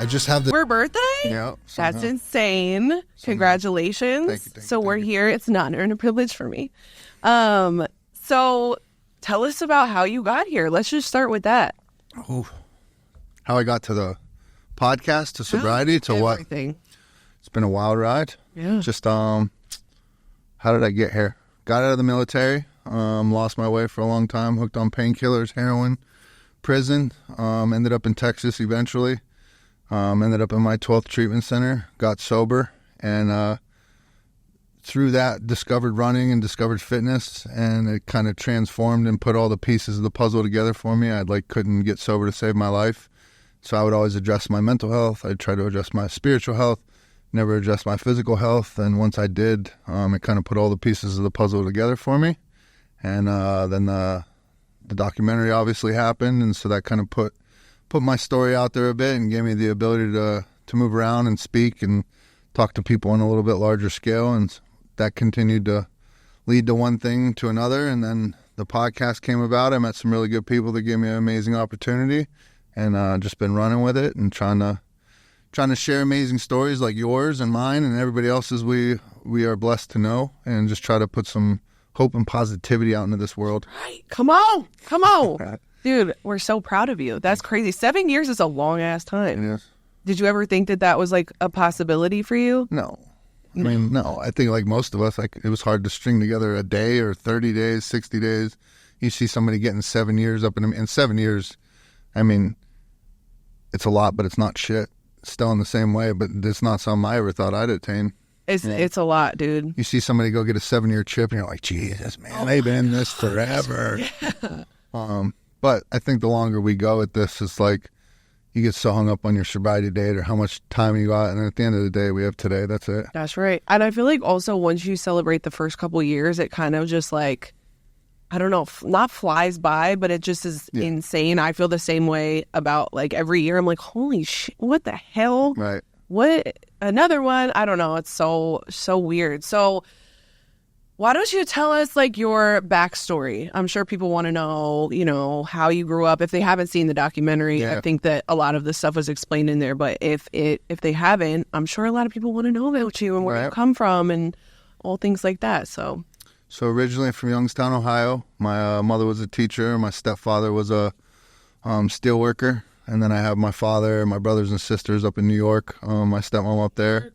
I just have the... Your birthday? Yeah. That's insane. Congratulations. Thank you. So we're here. It's an honor and a privilege for me. So tell us about how you got here. Let's just start with that. Oh, how I got to the podcast, to Sobriety, to everything. What? It's been a wild ride. Yeah. Just, how did I get here? Got out of the military, lost my way for a long time, hooked on painkillers, heroin, prison, ended up in Texas eventually, ended up in my 12th treatment center, got sober, and through that discovered running and discovered fitness, and it kind of transformed and put all the pieces of the puzzle together for me. I couldn't get sober to save my life, so I would always address my mental health. I'd try to address my spiritual health, never address my physical health, and once I did, it kind of put all the pieces of the puzzle together for me. And then the documentary obviously happened, and so that kind of put my story out there a bit and gave me the ability to move around and speak and talk to people on a little bit larger scale, and that continued to lead to one thing to another. And then the podcast came about. I met some really good people that gave me an amazing opportunity, and just been running with it and trying to share amazing stories like yours and mine and everybody else's we are blessed to know, and just try to put some hope and positivity out into this world. Right. Come on. Dude, we're so proud of you. That's crazy. 7 years is a long-ass time. Yes. Did you ever think that was like a possibility for you? No. No. I think like most of us, it was hard to string together a day or 30 days, 60 days. You see somebody getting 7 years up in 7 years. I mean, it's a lot, but it's not shit. Still in the same way, but it's not something I ever thought I'd attain. It's a lot, dude. You see somebody go get a 7-year chip, and you're like, Jesus, man, they've been in this forever. Yeah. But I think the longer we go at this, it's like you get so hung up on your sobriety date or how much time you got, and at the end of the day, we have today. That's it. That's right. And I feel like also once you celebrate the first couple of years, it kind of just like, I don't know, not flies by, but it just is insane. I feel the same way about like every year. I'm like, holy shit, what the hell? Right. What? Another one? I don't know. It's so weird. So why don't you tell us like your backstory? I'm sure people want to know, how you grew up. If they haven't seen the documentary, Yeah. I think that a lot of the stuff was explained in there. But if they haven't, I'm sure a lot of people want to know about you and where you come from and all things like that. So originally from Youngstown, Ohio. My mother was a teacher. My stepfather was a steel worker. And then I have my father, my brothers and sisters up in New York. My stepmom up there.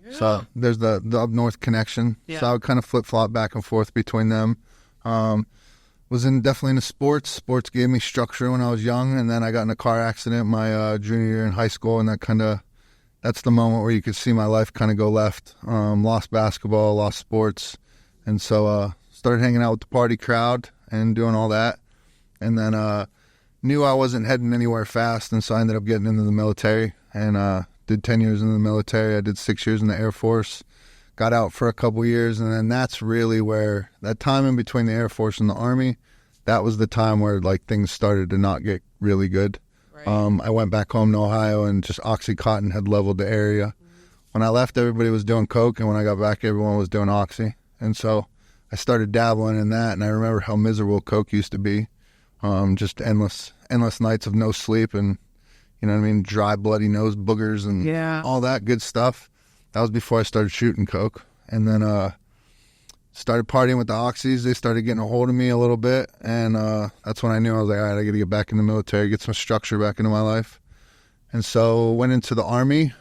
Yeah. So there's the up north connection. Yeah. So I would kind of flip-flop back and forth between them. Was definitely into sports. Sports gave me structure when I was young. And then I got in a car accident my junior year in high school. And that's the moment where you could see my life kind of go left. Lost basketball, lost sports. And so started hanging out with the party crowd and doing all that. And then knew I wasn't heading anywhere fast, and so I ended up getting into the military and did 10 years in the military. I did 6 years in the Air Force, got out for a couple years, and then that's really where that time in between the Air Force and the Army, that was the time where like things started to not get really good. Right. I went back home to Ohio, and just Oxycontin had leveled the area. Mm-hmm. When I left, everybody was doing coke, and when I got back, everyone was doing oxy. And so I started dabbling in that, and I remember how miserable coke used to be. Just endless nights of no sleep and, dry, bloody nose boogers and all that good stuff. That was before I started shooting coke. And then started partying with the oxys. They started getting a hold of me a little bit. And that's when I knew I was like, all right, I got to get back in the military, get some structure back into my life. And so went into the Army,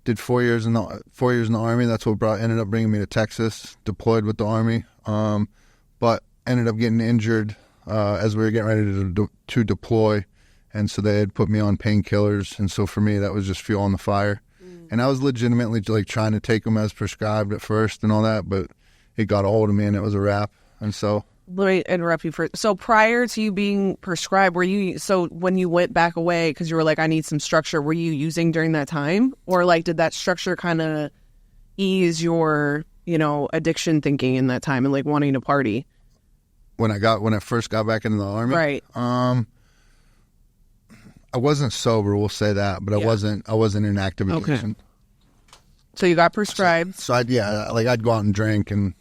did 4 years in the Army. That's what ended up bringing me to Texas, deployed with the Army, but ended up getting injured as we were getting ready to deploy, and so they had put me on painkillers, and so for me that was just fuel on the fire. And I was legitimately like trying to take them as prescribed at first and all that, but it got a hold of me and it was a wrap. And so let me interrupt you for so prior to you being prescribed, when you went back away because you were like, I need some structure, were you using during that time, or like did that structure kind of ease your addiction thinking in that time and like wanting to party? When I first got back into the Army, right? I wasn't sober, we'll say that, but I wasn't in active addiction. Okay. So you got prescribed. So I'd go out and drink and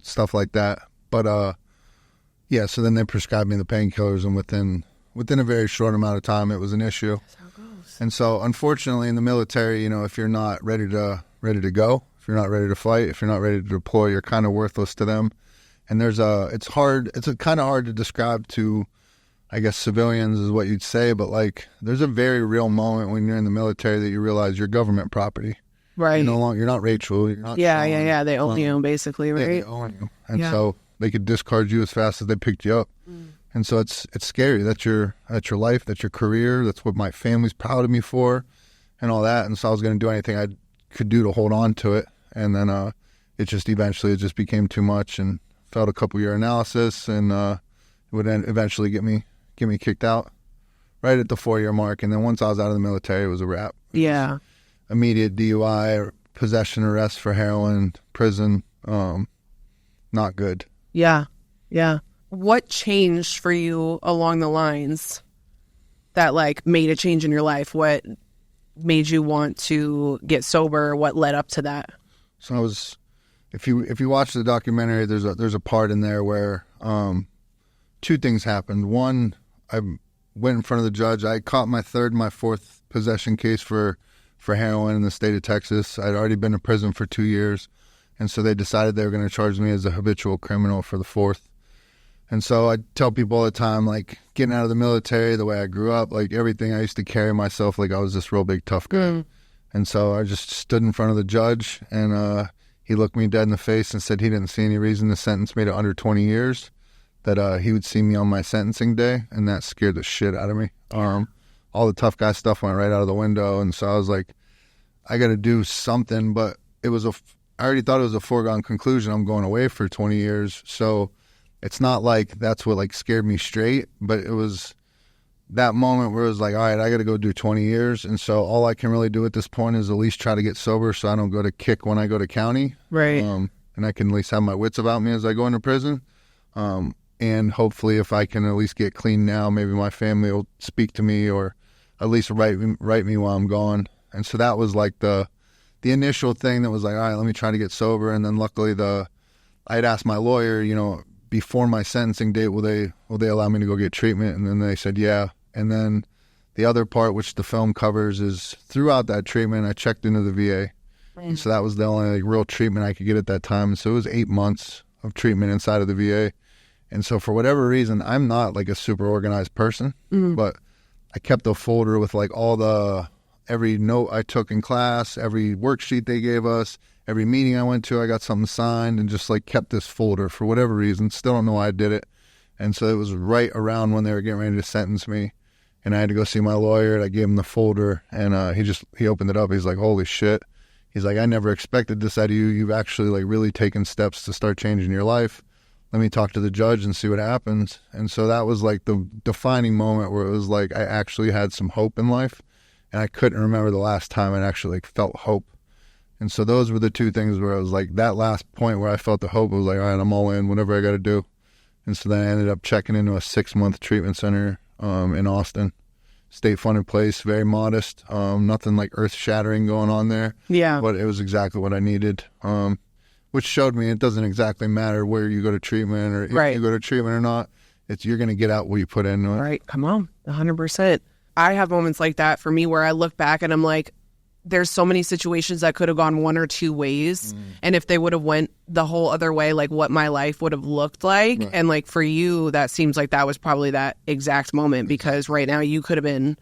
stuff like that. But so then they prescribed me the painkillers, and within a very short amount of time, it was an issue. That's how it goes. And so, unfortunately, in the military, you know, if you're not ready to go, if you're not ready to fight, if you're not ready to deploy, you're kind of worthless to them. And it's kind of hard to describe to, I guess, civilians is what you'd say, but like, there's a very real moment when you're in the military that you realize you're government property. Right. You're not Rachel. You're not Yeah, Shawn. yeah. They own you, basically, right? Yeah, they own you. And so they could discard you as fast as they picked you up. And so it's scary. That's your life. That's your career. That's what my family's proud of me for, and all that. And so I was going to do anything I could do to hold on to it. And then it just became too much, and failed a couple-year analysis, and it would eventually get me kicked out right at the 4-year mark. And then once I was out of the military, it was a wrap. Yeah. Immediate DUI, or possession arrest for heroin, prison. Not good. Yeah. Yeah. What changed for you along the lines that like made a change in your life? What made you want to get sober? What led up to that? So if you watch the documentary, there's a part in there where two things happened. One, I went in front of the judge. I caught my third and my fourth possession case for heroin in the state of Texas. I'd already been in prison for 2 years, and so they decided they were going to charge me as a habitual criminal for the fourth. And so I tell people all the time, like, getting out of the military, the way I grew up, like, everything, I used to carry myself like I was this real big tough guy. And so I just stood in front of the judge, and he looked me dead in the face and said he didn't see any reason to sentence me to under 20 years, that he would see me on my sentencing day, and that scared the shit out of me. All the tough guy stuff went right out of the window, and so I was like, I got to do something, but I already thought it was a foregone conclusion. I'm going away for 20 years, so it's not like that's what like scared me straight, but it was that moment where it was like, all right, I got to go do 20 years. And so all I can really do at this point is at least try to get sober so I don't go to kick when I go to county. Right. And I can at least have my wits about me as I go into prison. And hopefully if I can at least get clean now, maybe my family will speak to me or at least write me while I'm gone. And so that was like the initial thing that was like, all right, let me try to get sober. And then luckily I'd asked my lawyer, you know, before my sentencing date, will they allow me to go get treatment? And then they said, yeah. And then the other part, which the film covers, is throughout that treatment, I checked into the VA. And so that was the only like, real treatment I could get at that time. So it was 8 months of treatment inside of the VA. And so for whatever reason, I'm not like a super organized person, but I kept a folder with like every note I took in class, every worksheet they gave us, every meeting I went to, I got something signed, and just like kept this folder for whatever reason. Still don't know why I did it. And so it was right around when they were getting ready to sentence me, and I had to go see my lawyer, and I gave him the folder, and he opened it up. He's like, holy shit. He's like, I never expected this out of you. You've actually like really taken steps to start changing your life. Let me talk to the judge and see what happens. And so that was like the defining moment where it was like I actually had some hope in life, and I couldn't remember the last time I actually like felt hope. And so those were the two things where I was like, that last point where I felt the hope, I was like, all right, I'm all in, whatever I got to do. And so then I ended up checking into a 6-month treatment center in Austin, state-funded place, very modest, nothing like earth-shattering going on there. Yeah. But it was exactly what I needed, which showed me it doesn't exactly matter where you go to treatment or if you go to treatment or not. You're going to get out what you put into it. Right. Come on. 100%. I have moments like that for me where I look back and I'm like, there's so many situations that could have gone one or two ways. And if they would have went the whole other way, like what my life would have looked like. Right. And like for you, that seems like that was probably that exact moment, because right now you could have been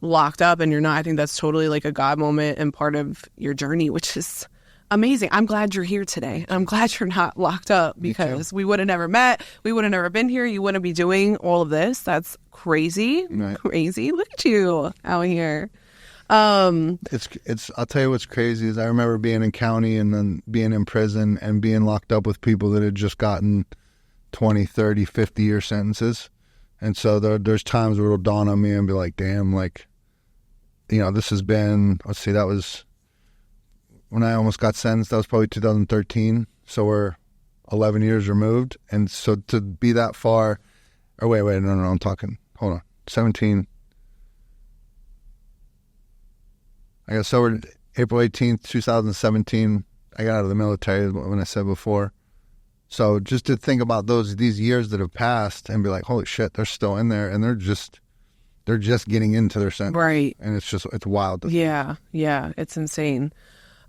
locked up and you're not. I think that's totally like a God moment and part of your journey, which is amazing. I'm glad you're here today. I'm glad you're not locked up, because we would have never met. We would have never been here. You wouldn't be doing all of this. That's crazy. Right. Crazy. Look at you out here. It's I'll tell you what's crazy is I remember being in county and then being in prison and being locked up with people that had just gotten 20, 30, 50-year sentences. And so there's times where it'll dawn on me and be like, damn, like, you know, this has been, let's see, that was when I almost got sentenced. That was probably 2013. So we're 11 years removed. And so to be that far, or wait, no, I'm talking, hold on, 17. I got sober April 18th, 2017. I got out of the military, when I said before. So just to think about these years that have passed and be like, holy shit, they're still in there. And they're just, they're just getting into their sentence. Right. And it's wild. Yeah. It's insane.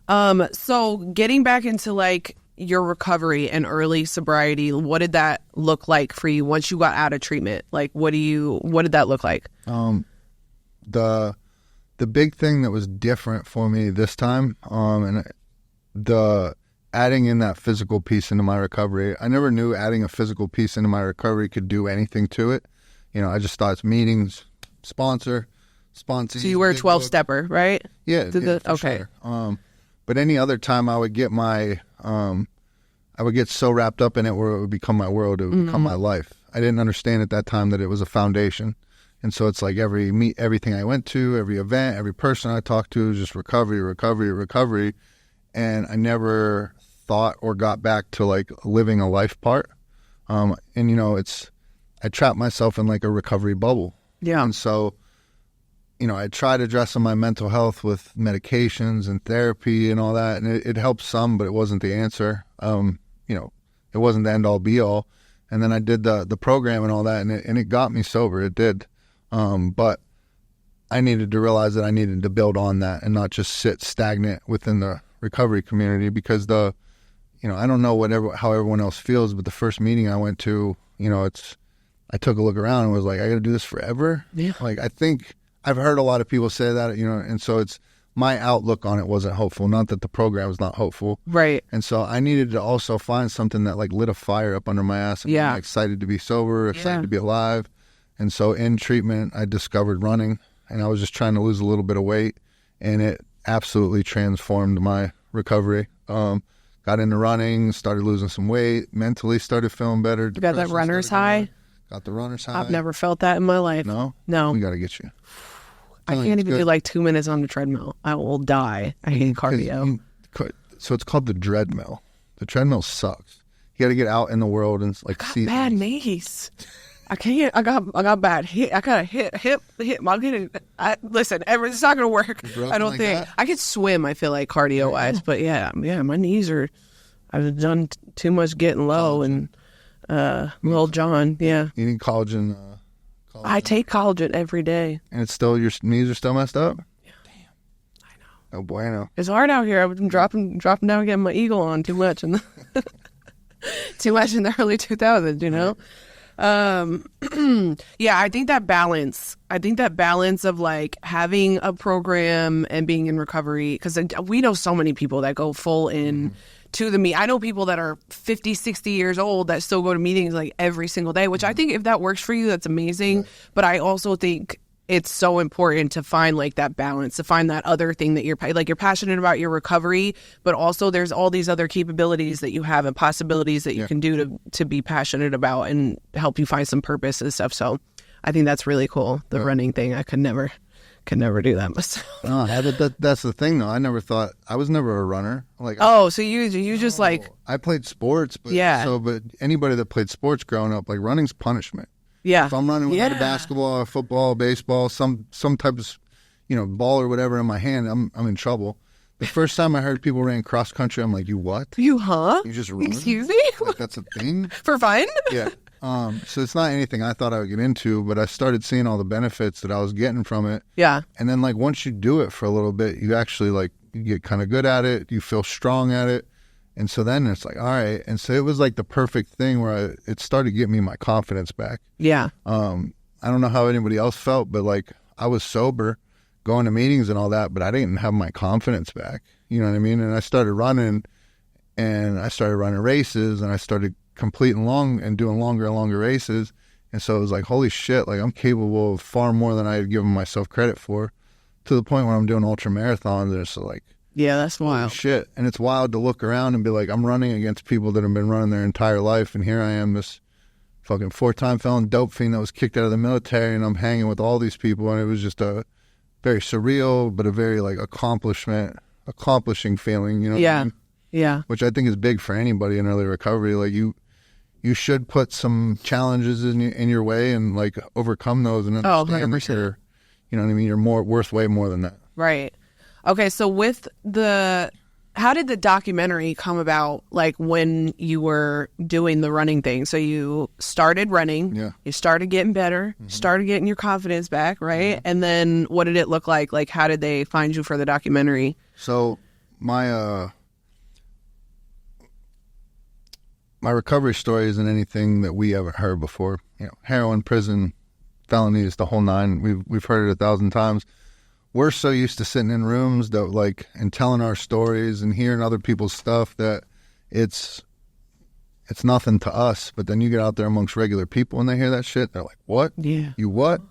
So getting back into like your recovery and early sobriety, what did that look like for you once you got out of treatment? Like, what did that look like? The big thing that was different for me this time, and the adding in that physical piece into my recovery. I never knew adding a physical piece into my recovery could do anything to it. I just thought it's meetings, sponsors. So you were a 12-stepper, right? Yeah. Okay. Sure. But any other time I would get I would get so wrapped up in it where it would become my world. It would become my life. I didn't understand at that time that it was a foundation. And so it's like everything I went to, every event, every person I talked to was just recovery. And I never thought or got back to like living a life part. I trapped myself in like a recovery bubble. Yeah. And so, I tried addressing my mental health with medications and therapy and all that. And it helped some, but it wasn't the answer. It wasn't the end all be all. And then I did the program and all that, and it got me sober. It did. But I needed to realize that I needed to build on that and not just sit stagnant within the recovery community, because I don't know how everyone else feels, but the first meeting I went to, I took a look around and was like, I got to do this forever. Yeah. Like, I think I've heard a lot of people say that, and so my outlook on it wasn't hopeful. Not that the program was not hopeful. Right. And so I needed to also find something that like lit a fire up under my ass. And I'm excited to be sober, excited to be alive. And so in treatment, I discovered running, and I was just trying to lose a little bit of weight, and it absolutely transformed my recovery. Got into running, started losing some weight, mentally started feeling better. You got that runner's high? Got the runner's high. I've never felt that in my life. No? No. We got to get you. I can't even do like 2 minutes on the treadmill. I will die. I hate cardio. So it's called the treadmill. The treadmill sucks. You got to get out in the world and like see bad knees. I can't. I got bad hip. I got a hip. I'll get it. Listen, it's not gonna work. I don't think that? I could swim. I feel like cardio wise, but yeah, my knees are. I've done too much getting low and Lil John. Yeah, eating collagen. I take collagen every day, and it's still your knees are still messed up. Yeah, damn. I know. Oh bueno. It's hard out here. I've been dropping down, getting my eagle on too much, and too much in the early 2000s. Yeah, I think that balance of like having a program and being in recovery, because we know so many people that go full in to the meet. I know people that are 50, 60 years old that still go to meetings like every single day, which I think if that works for you, that's amazing. Right. But I also think it's so important to find like that balance, to find that other thing that you're passionate about your recovery, but also there's all these other capabilities that you have and possibilities that you can do to be passionate about and help you find some purpose and stuff. So I think that's really cool. The running thing, I could never do that myself. That's the thing though. I was never a runner. Like, so you just like, I played sports, but but anybody that played sports growing up, like running's punishment. Yeah. If I'm running with a basketball or football, baseball, some type of, ball or whatever in my hand, I'm in trouble. The first time I heard people ran cross country, I'm like, you what? You just run? Excuse me? Like, that's a thing? For fun? Yeah. So it's not anything I thought I would get into, but I started seeing all the benefits that I was getting from it. Yeah. And then like once you do it for a little bit, you actually like you get kind of good at it. You feel strong at it. And so then it's like, all right. And so it was like the perfect thing where it started getting me my confidence back. Yeah. I don't know how anybody else felt, but like I was sober going to meetings and all that, but I didn't have my confidence back. You know what I mean? And I started running races, and I started completing doing longer and longer races. And so it was like, holy shit, like I'm capable of far more than I had given myself credit for, to the point where I'm doing ultra marathons. And it's like, yeah, that's wild. Shit. And it's wild to look around and be like, I'm running against people that have been running their entire life. And here I am, this fucking 4-time felon dope fiend that was kicked out of the military. And I'm hanging with all these people. And it was just a very surreal, but a very like accomplishing feeling, you know? Yeah. What I mean? Yeah. Which I think is big for anybody in early recovery. Like you should put some challenges in your way and like overcome those and understand that you're, you know what I mean? You're worth way more than that. Right. Okay, so with the how did the documentary come about, like when you were doing the running thing? So you started running, you started getting better, started getting your confidence back, right? And then what did it look like? Like, how did they find you for the documentary? So my recovery story isn't anything that we ever heard before. You know, heroin, prison, felonies, the whole nine. We've heard it 1,000 times. We're so used to sitting in rooms that like and telling our stories and hearing other people's stuff that it's nothing to us. But then you get out there amongst regular people and they hear that shit, they're like, "What? Yeah, you what?"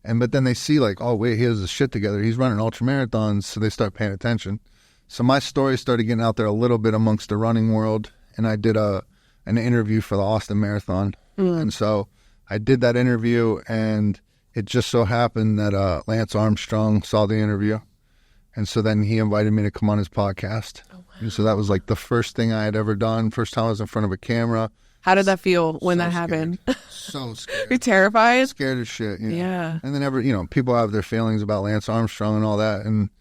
And but then they see like, "Oh wait, he has his shit together. He's running ultra marathons," so they start paying attention. So my story started getting out there a little bit amongst the running world, and I did an interview for the Austin Marathon, and so I did that interview and. It just so happened that Lance Armstrong saw the interview, and so then he invited me to come on his podcast. Oh, wow. And so that was like the first thing I had ever done, first time I was in front of a camera. How did that feel when that happened? So scared. You're terrified? Scared as shit. Yeah. And then people have their feelings about Lance Armstrong and all that, and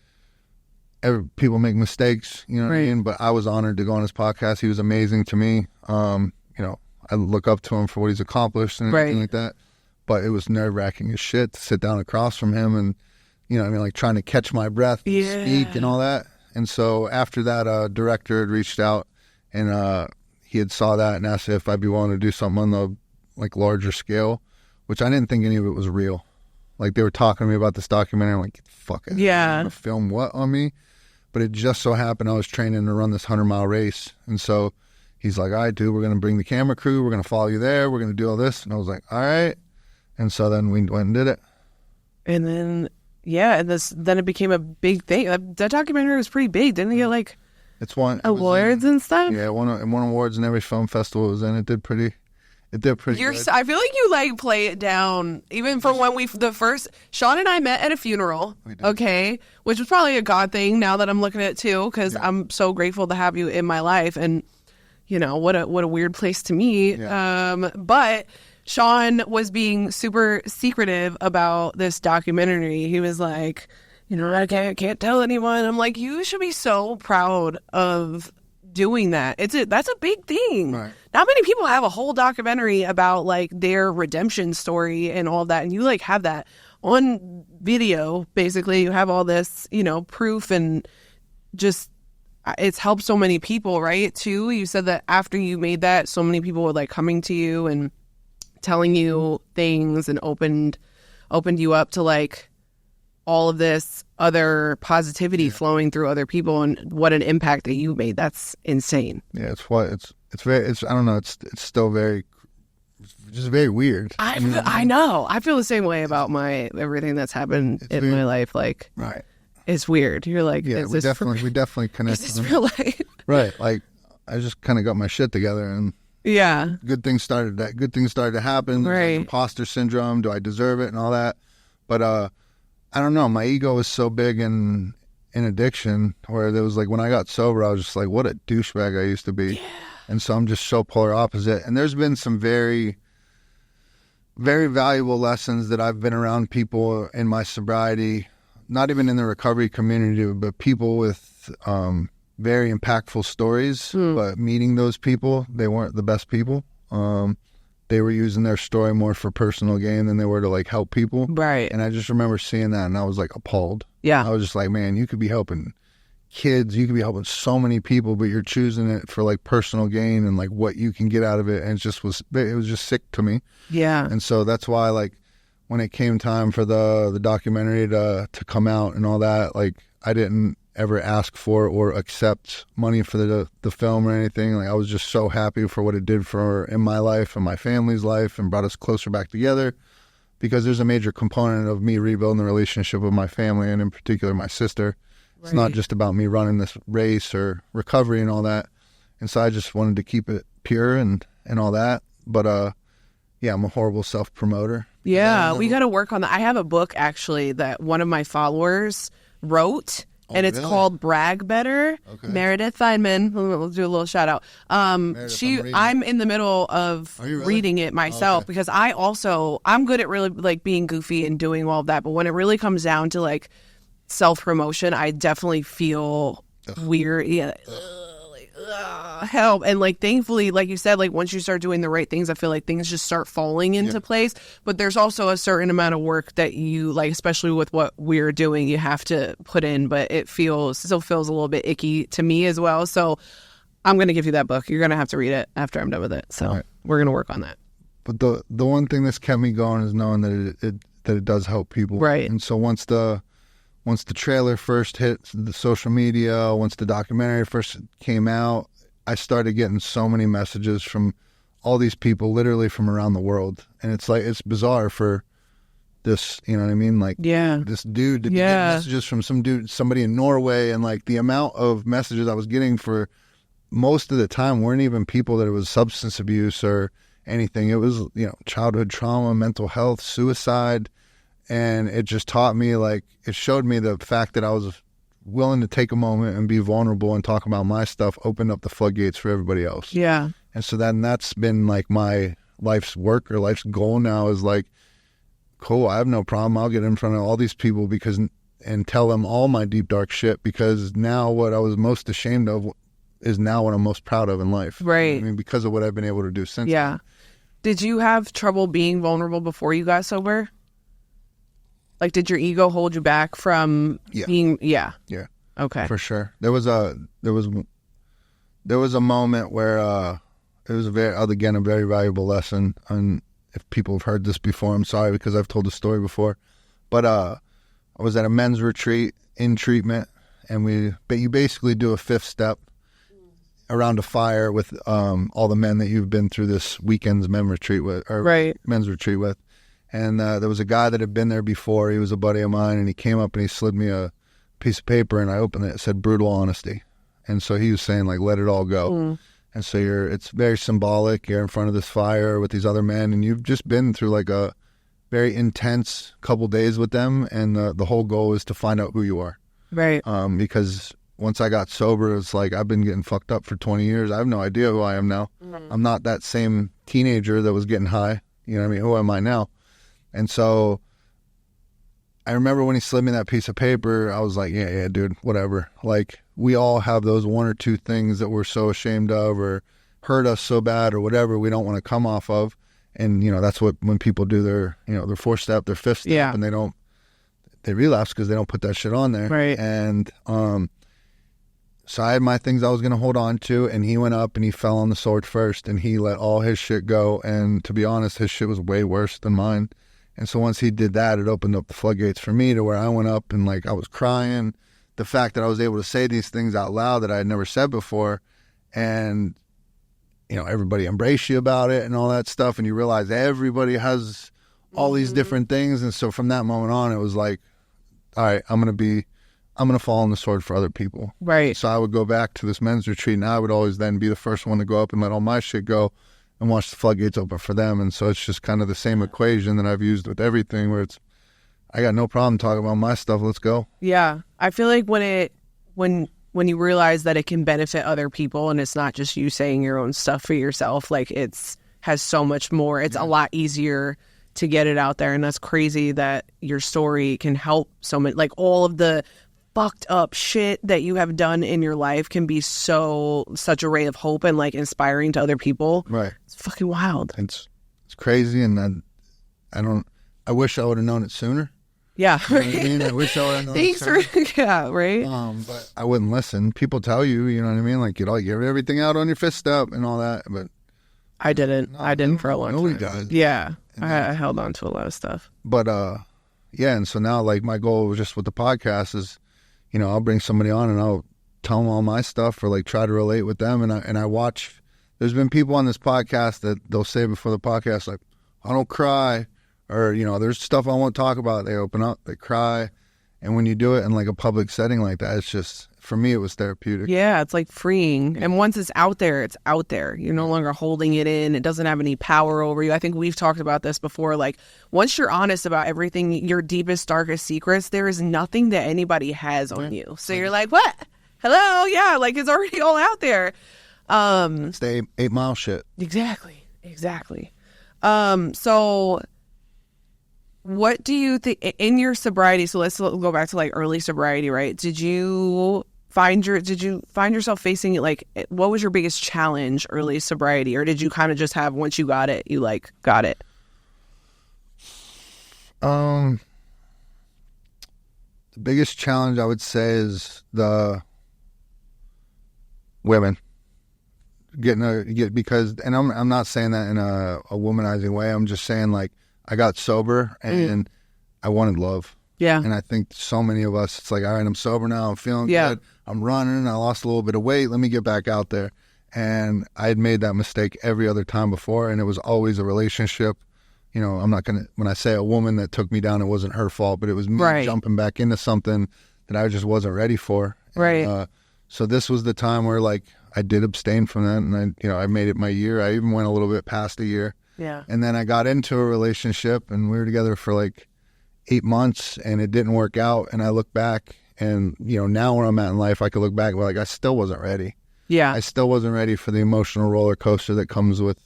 people make mistakes, you know what I mean? But I was honored to go on his podcast. He was amazing to me. I look up to him for what he's accomplished and everything like that. But it was nerve-wracking as shit to sit down across from him and, like trying to catch my breath and speak and all that. And so after that, a director had reached out and he had saw that and asked if I'd be willing to do something on the like larger scale, which I didn't think any of it was real. Like they were talking to me about this documentary. I'm like, fuck it. Yeah. You're gonna film what on me? But it just so happened I was training to run this 100-mile race. And so he's like, all right, dude, we're going to bring the camera crew. We're going to follow you there. We're going to do all this. And I was like, all right. And so then we went and did it. And then, then it became a big thing. That documentary was pretty big. Didn't it get like awards and stuff? Yeah, it won awards in every film festival it was in. It did pretty good. I feel like you like play it down. Even from when Shawn and I met at a funeral, okay? Which was probably a God thing now that I'm looking at it too, because I'm so grateful to have you in my life. And, what a weird place to meet. Yeah. But Shawn was being super secretive about this documentary. He was like, I can't tell anyone. I'm like, you should be so proud of doing that. That's a big thing. Right. Not many people have a whole documentary about like their redemption story and all that. And you like have that on video. Basically, you have all this, proof and just it's helped so many people, right? Too. You said that after you made that, so many people were like coming to you and telling you things and opened you up to like all of this other positivity flowing through other people and what an impact that you made. That's insane. Yeah, it's I don't know, it's still just very weird. I know. I feel the same way about everything that's happened in my life. Like, right. It's weird. You're like, yeah, we definitely connected. Is this real life? Right. Like I just kind of got my shit together and good things started to happen. Right. Like imposter syndrome. Do I deserve it and all that? But I don't know. My ego was so big in addiction where there was like when I got sober, I was just like, what a douchebag I used to be. Yeah. And so I'm just so polar opposite. And there's been some very, very valuable lessons that I've been around people in my sobriety, not even in the recovery community, but people with very impactful stories, but meeting those people, they weren't the best people. They were using their story more for personal gain than they were to like help people. Right. And I just remember seeing that and I was like appalled. Yeah. I was just like, man, you could be helping kids, you could be helping so many people, but you're choosing it for like personal gain and like what you can get out of it. And it was just sick to me. Yeah. And so that's why like when it came time for the documentary to come out and all that, like I didn't ever ask for or accept money for the film or anything. Like I was just so happy for what it did in my life and my family's life and brought us closer back together, because there's a major component of me rebuilding the relationship with my family and in particular my sister. It's not just about me running this race or recovery and all that. And so I just wanted to keep it pure and all that. But I'm a horrible self-promoter. Yeah, we got to work on that. I have a book actually that one of my followers wrote. And it's called Brag Better. Okay. Meredith Feynman. Let's do a little shout out. I'm in the middle of reading it myself because I'm good at really like being goofy and doing all of that. But when it really comes down to like self-promotion, I definitely feel weird. Yeah. Help. And like, thankfully, like you said, like once you start doing the right things, I feel like things just start falling into place. But there's also a certain amount of work that you like, especially with what we're doing, you have to put in, but it still feels a little bit icky to me as well. So I'm going to give you that book. You're going to have to read it after I'm done with it. So we're going to work on that. But the one thing that's kept me going is knowing that it does help people. Right. And so once the trailer first hit the social media, once the documentary first came out, I started getting so many messages from all these people, literally from around the world. And it's like, it's bizarre for this, you know what I mean? Like, this dude to get messages from somebody in Norway, and like the amount of messages I was getting for most of the time weren't even people that it was substance abuse or anything. It was, you know, childhood trauma, mental health, suicide. And it just taught me, like, it showed me the fact that I was willing to take a moment and be vulnerable and talk about my stuff, opened up the floodgates for everybody else. Yeah. And so then that's been like my life's work or life's goal now is like, cool, I have no problem. I'll get in front of all these people and tell them all my deep, dark shit, because now what I was most ashamed of is now what I'm most proud of in life. Right. I mean, because of what I've been able to do since then. Did you have trouble being vulnerable before you got sober? Like, did your ego hold you back from being? Yeah. Okay. For sure. There was a moment where it was a very valuable lesson. And if people have heard this before, I'm sorry, because I've told the story before. But I was at a men's retreat in treatment, and you basically do a fifth step around a fire with all the men that you've been through this weekend's men's retreat with. And there was a guy that had been there before. He was a buddy of mine, and he came up and he slid me a piece of paper, and I opened it. It said brutal honesty. And so he was saying, like, let it all go. And so it's very symbolic. You're in front of this fire with these other men, and you've just been through like a very intense couple days with them. And the whole goal is to find out who you are. Right. Because once I got sober, it's like I've been getting fucked up for 20 years. I have no idea who I am now. I'm not that same teenager that was getting high. You know what I mean? Who am I now? And so I remember when he slid me that piece of paper, I was like, yeah, dude, whatever. Like, we all have those one or two things that we're so ashamed of or hurt us so bad or whatever we don't want to come off of. And, you know, that's when people do their fourth step, their fifth step, and they relapse because they don't put that shit on there. Right. And so I had my things I was going to hold on to, and he went up and he fell on the sword first, and he let all his shit go. And to be honest, his shit was way worse than mine. And so once he did that, it opened up the floodgates for me to where I went up and, like, I was crying. The fact that I was able to say these things out loud that I had never said before, and, you know, everybody embraced you about it and all that stuff, and you realize everybody has all these different things. And so from that moment on, it was like, all right, I'm going to fall on the sword for other people. Right. So I would go back to this men's retreat, and I would always then be the first one to go up and let all my shit go and watch the floodgates open for them. And so it's just kind of the same equation that I've used with everything, where it's, I got no problem talking about my stuff. Let's go. Yeah. I feel like when you realize that it can benefit other people and it's not just you saying your own stuff for yourself, like, has so much more. It's a lot easier to get it out there. And that's crazy that your story can help so many, like, all of the fucked up shit that you have done in your life can be such a ray of hope and, like, inspiring to other people. Right. It's fucking wild. It's crazy, and I wish I would have known it sooner. Yeah. You know what I mean? I wish I would have known it sooner. Yeah, right. But I wouldn't listen. People tell you, you know what I mean? Like, get everything out on your fifth step and all that, but I didn't. I didn't for a long time. Nobody does. Yeah. I held on to a lot of stuff. But yeah, and so now, like, my goal was just with the podcast is, you know, I'll bring somebody on and I'll tell them all my stuff, or like try to relate with them. And I watch, there's been people on this podcast that they'll say before the podcast, like, I don't cry, or, you know, there's stuff I won't talk about. They open up, they cry. And when you do it in like a public setting like that, it's just, for me, it was therapeutic. Yeah, it's like freeing. And once it's out there, it's out there. You're no longer holding it in. It doesn't have any power over you. I think we've talked about this before. Like, once you're honest about everything, your deepest, darkest secrets, there is nothing that anybody has on you. So you're like, what? Hello? Yeah, like, it's already all out there. It's the 8 Mile shit. Exactly. So what do you think in your sobriety? So let's go back to like early sobriety, right? Did you did you find yourself facing it? Like, what was your biggest challenge early sobriety? Or did you kind of just have, once you got it, you like got it? The biggest challenge I would say is the women because I'm not saying that in a womanizing way. I'm just saying, like, I got sober and I wanted love. Yeah. And I think so many of us, it's like, all right, I'm sober now. I'm feeling Yeah. good. I'm running. I lost a little bit of weight. Let me get back out there. And I had made that mistake every other time before, and it was always a relationship. You know, I'm not going to, when I say a woman that took me down, it wasn't her fault, but it was me jumping back into something that I just wasn't ready for. Right. And, so this was the time where, like, I did abstain from that, and I made it my year. I even went a little bit past a year. Yeah. And then I got into a relationship, and we were together for like 8 months, and it didn't work out. And I look back, and, you know, now where I'm at in life, I could look back, but, like, I still wasn't ready. Yeah. I still wasn't ready for the emotional roller coaster that comes with,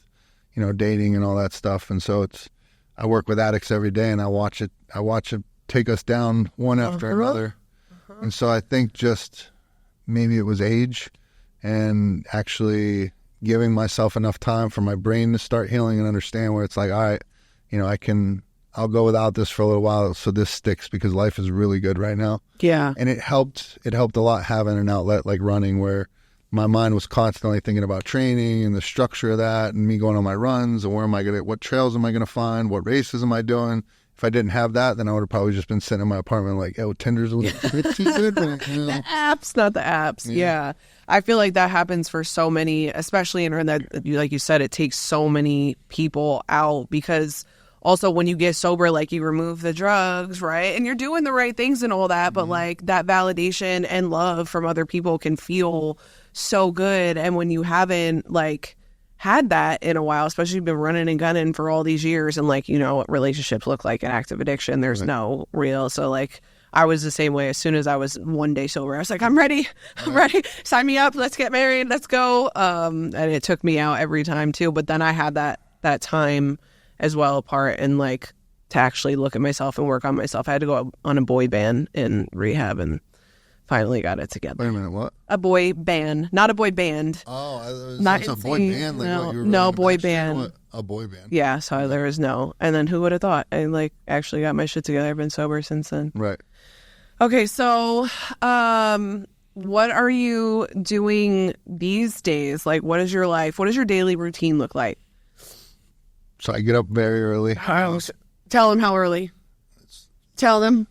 you know, dating and all that stuff. And so I work with addicts every day, and I watch it take us down one after another. And so I think just maybe it was age and actually giving myself enough time for my brain to start healing and understand where it's like, all right, you know, I'll go without this for a little while so this sticks, because life is really good right now. Yeah. And it helped a lot having an outlet like running, where my mind was constantly thinking about training and the structure of that, and me going on my runs and what trails am I going to find? What races am I doing? If I didn't have that, then I would have probably just been sitting in my apartment like, oh, Tinder's a little bit too good. You know? The apps, not the apps. Yeah. I feel like that happens for so many, especially in that, like you said, it takes so many people out, because also when you get sober, like, you remove the drugs, right? And you're doing the right things and all that, but like that validation and love from other people can feel so good. And when you haven't like had that in a while, especially you've been running and gunning for all these years, and, like, you know what relationships look like in active addiction, there's no real. So, like, I was the same way. As soon as I was one day sober, I was like, I'm ready. Sign me up. Let's get married. Let's go. And it took me out every time too. But then I had that time as well apart, and, like, to actually look at myself and work on myself. I had to go on a boy band in rehab, and finally got it together. Wait a minute, what? A boy band, not a boy band. Oh, not that's a boy band. Like, no, what, you were no running boy backstage? band. What? A boy band. Yeah, so there was no. And then who would have thought? I, like, actually got my shit together. I've been sober since then. Right. Okay, so what are you doing these days? Like, what is your life? What does your daily routine look like? So I get up very early. Tell them how early. Tell them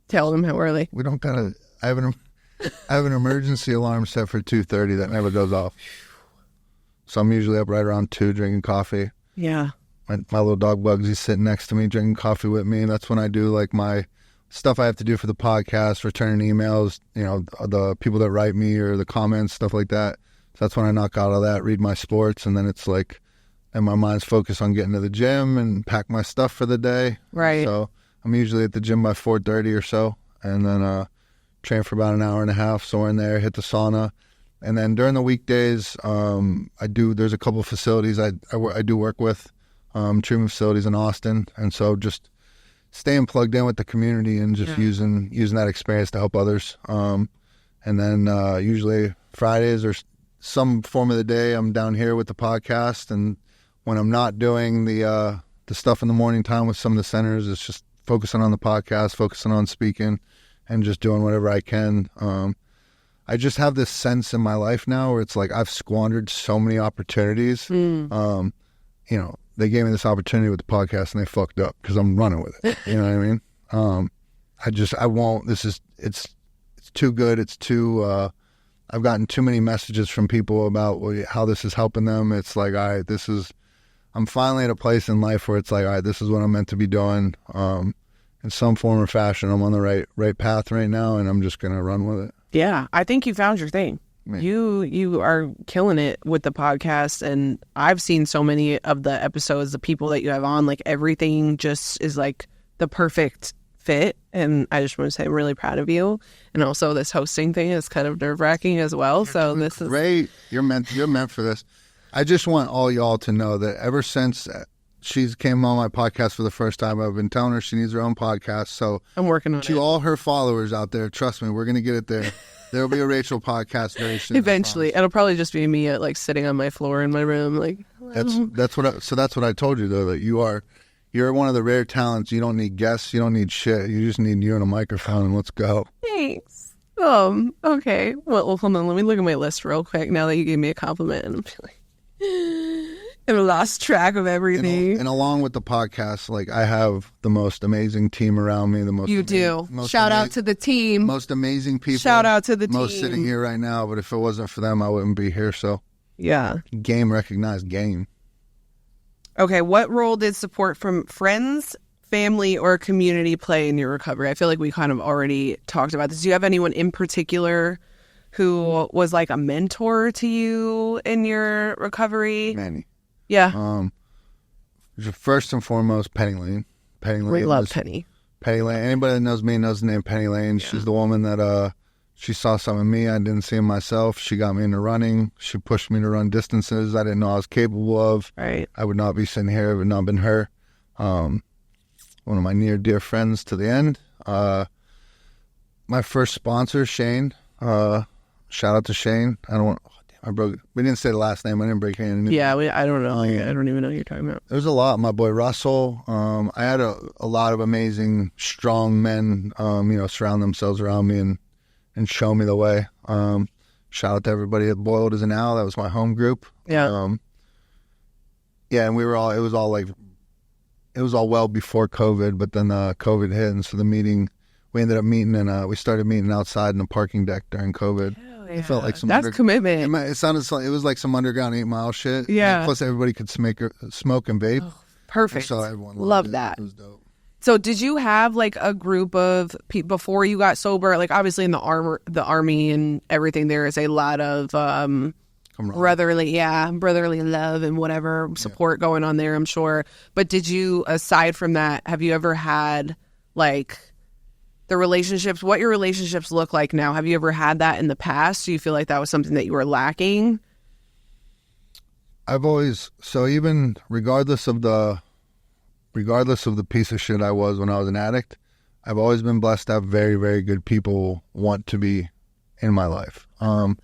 how early. We don't gotta. I have an emergency alarm set for 2:30 that never goes off. So I'm usually up right around 2 drinking coffee. Yeah. My little dog Bugsy's sitting next to me drinking coffee with me. And that's when I do, like, my stuff I have to do for the podcast, returning emails, you know, the people that write me or the comments, stuff like that. So that's when I knock out all that, read my sports, and then it's like, and my mind's focused on getting to the gym and pack my stuff for the day. Right. So I'm usually at the gym by 4:30 or so, and then train for about an hour and a half, somewhere in there, hit the sauna. And then during the weekdays, there's a couple of facilities I do work with, treatment facilities in Austin. And so just staying plugged in with the community and just using that experience to help others. And then usually Fridays or some form of the day, I'm down here with the podcast. And when I'm not doing the stuff in the morning time with some of the centers, it's just focusing on the podcast, focusing on speaking, and just doing whatever I can. I just have this sense in my life now where it's like I've squandered so many opportunities. You know, they gave me this opportunity with the podcast and they fucked up because I'm running with it. You know what I mean? I won't. It's too good. It's too, I've gotten too many messages from people about how this is helping them. It's like, all right, I'm finally at a place in life where it's like, all right, this is what I'm meant to be doing. In some form or fashion, I'm on the right path right now, and I'm just going to run with it. Yeah, I think you found your thing. You are killing it with the podcast, and I've seen so many of the episodes, the people that you have on, like, everything just is like the perfect fit, and I just want to say I'm really proud of you. And also this hosting thing is kind of nerve-wracking as well. So this is great. You're meant for this. I just want all y'all to know that ever since she came on my podcast for the first time, I've been telling her she needs her own podcast. So I'm working on it. To all her followers out there, trust me, we're going to get it there. There'll be a Rachel podcast very soon. Eventually. It'll probably just be me like sitting on my floor in my room. Like, that's what I told you though, that you're one of the rare talents. You don't need guests. You don't need shit. You just need you and a microphone and let's go. Thanks. Okay. Well, hold on. Let me look at my list real quick now that you gave me a compliment. And I'm feeling I've lost track of everything. And along with the podcast, like I have the most amazing team around me. Shout out to the team. Most amazing people. Shout out to the team. Most sitting here right now. But if it wasn't for them, I wouldn't be here. So yeah. Game recognized game. Okay. What role did support from friends, family, or community play in your recovery? I feel like we kind of already talked about this. Do you have anyone in particular who was like a mentor to you in your recovery? Manny. Yeah. First and foremost, Penny Lane. We love Penny. Penny Lane. Anybody that knows me knows the name Penny Lane. Yeah. She's the woman that she saw something in me I didn't see in myself. She got me into running. She pushed me to run distances I didn't know I was capable of. Right. I would not be sitting here if it had not been her. One of my near dear friends to the end. My first sponsor, Shane. Shout out to Shane. We didn't say the last name. I didn't break any. Yeah, I don't know. I don't even know what you're talking about. There's a lot. My boy Russell. I had a lot of amazing, strong men, surround themselves around me and show me the way. Shout out to everybody at Boiled as an Owl. That was my home group. Yeah. And it was all well before COVID, but then COVID hit, and so we ended up meeting, and we started meeting outside in the parking deck during COVID. Yeah. It felt like that's commitment. It sounded like it was like some underground 8 Mile shit. Yeah. Plus everybody could smoke and vape. Oh, perfect. So everyone loved that. It was dope. So did you have like a group of people before you got sober? Like obviously in the army and everything, there is a lot of brotherly love and whatever support going on there, I'm sure. But did you, aside from that, have you ever had like what your relationships look like now? Have you ever had that in the past? Do you feel like that was something that you were lacking? Even regardless of the piece of shit I was when I was an addict, I've always been blessed to have very, very good people want to be in my life. And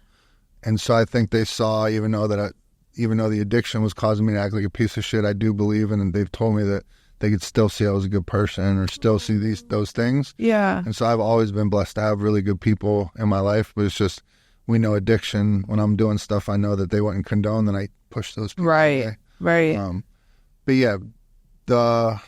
so I think they saw, even though the addiction was causing me to act like a piece of shit, I do believe, and they've told me that they could still see I was a good person or still see those things. Yeah. And so I've always been blessed to have really good people in my life, but it's just, we know addiction. When I'm doing stuff I know that they wouldn't condone, then I push those people away. Right. But yeah, the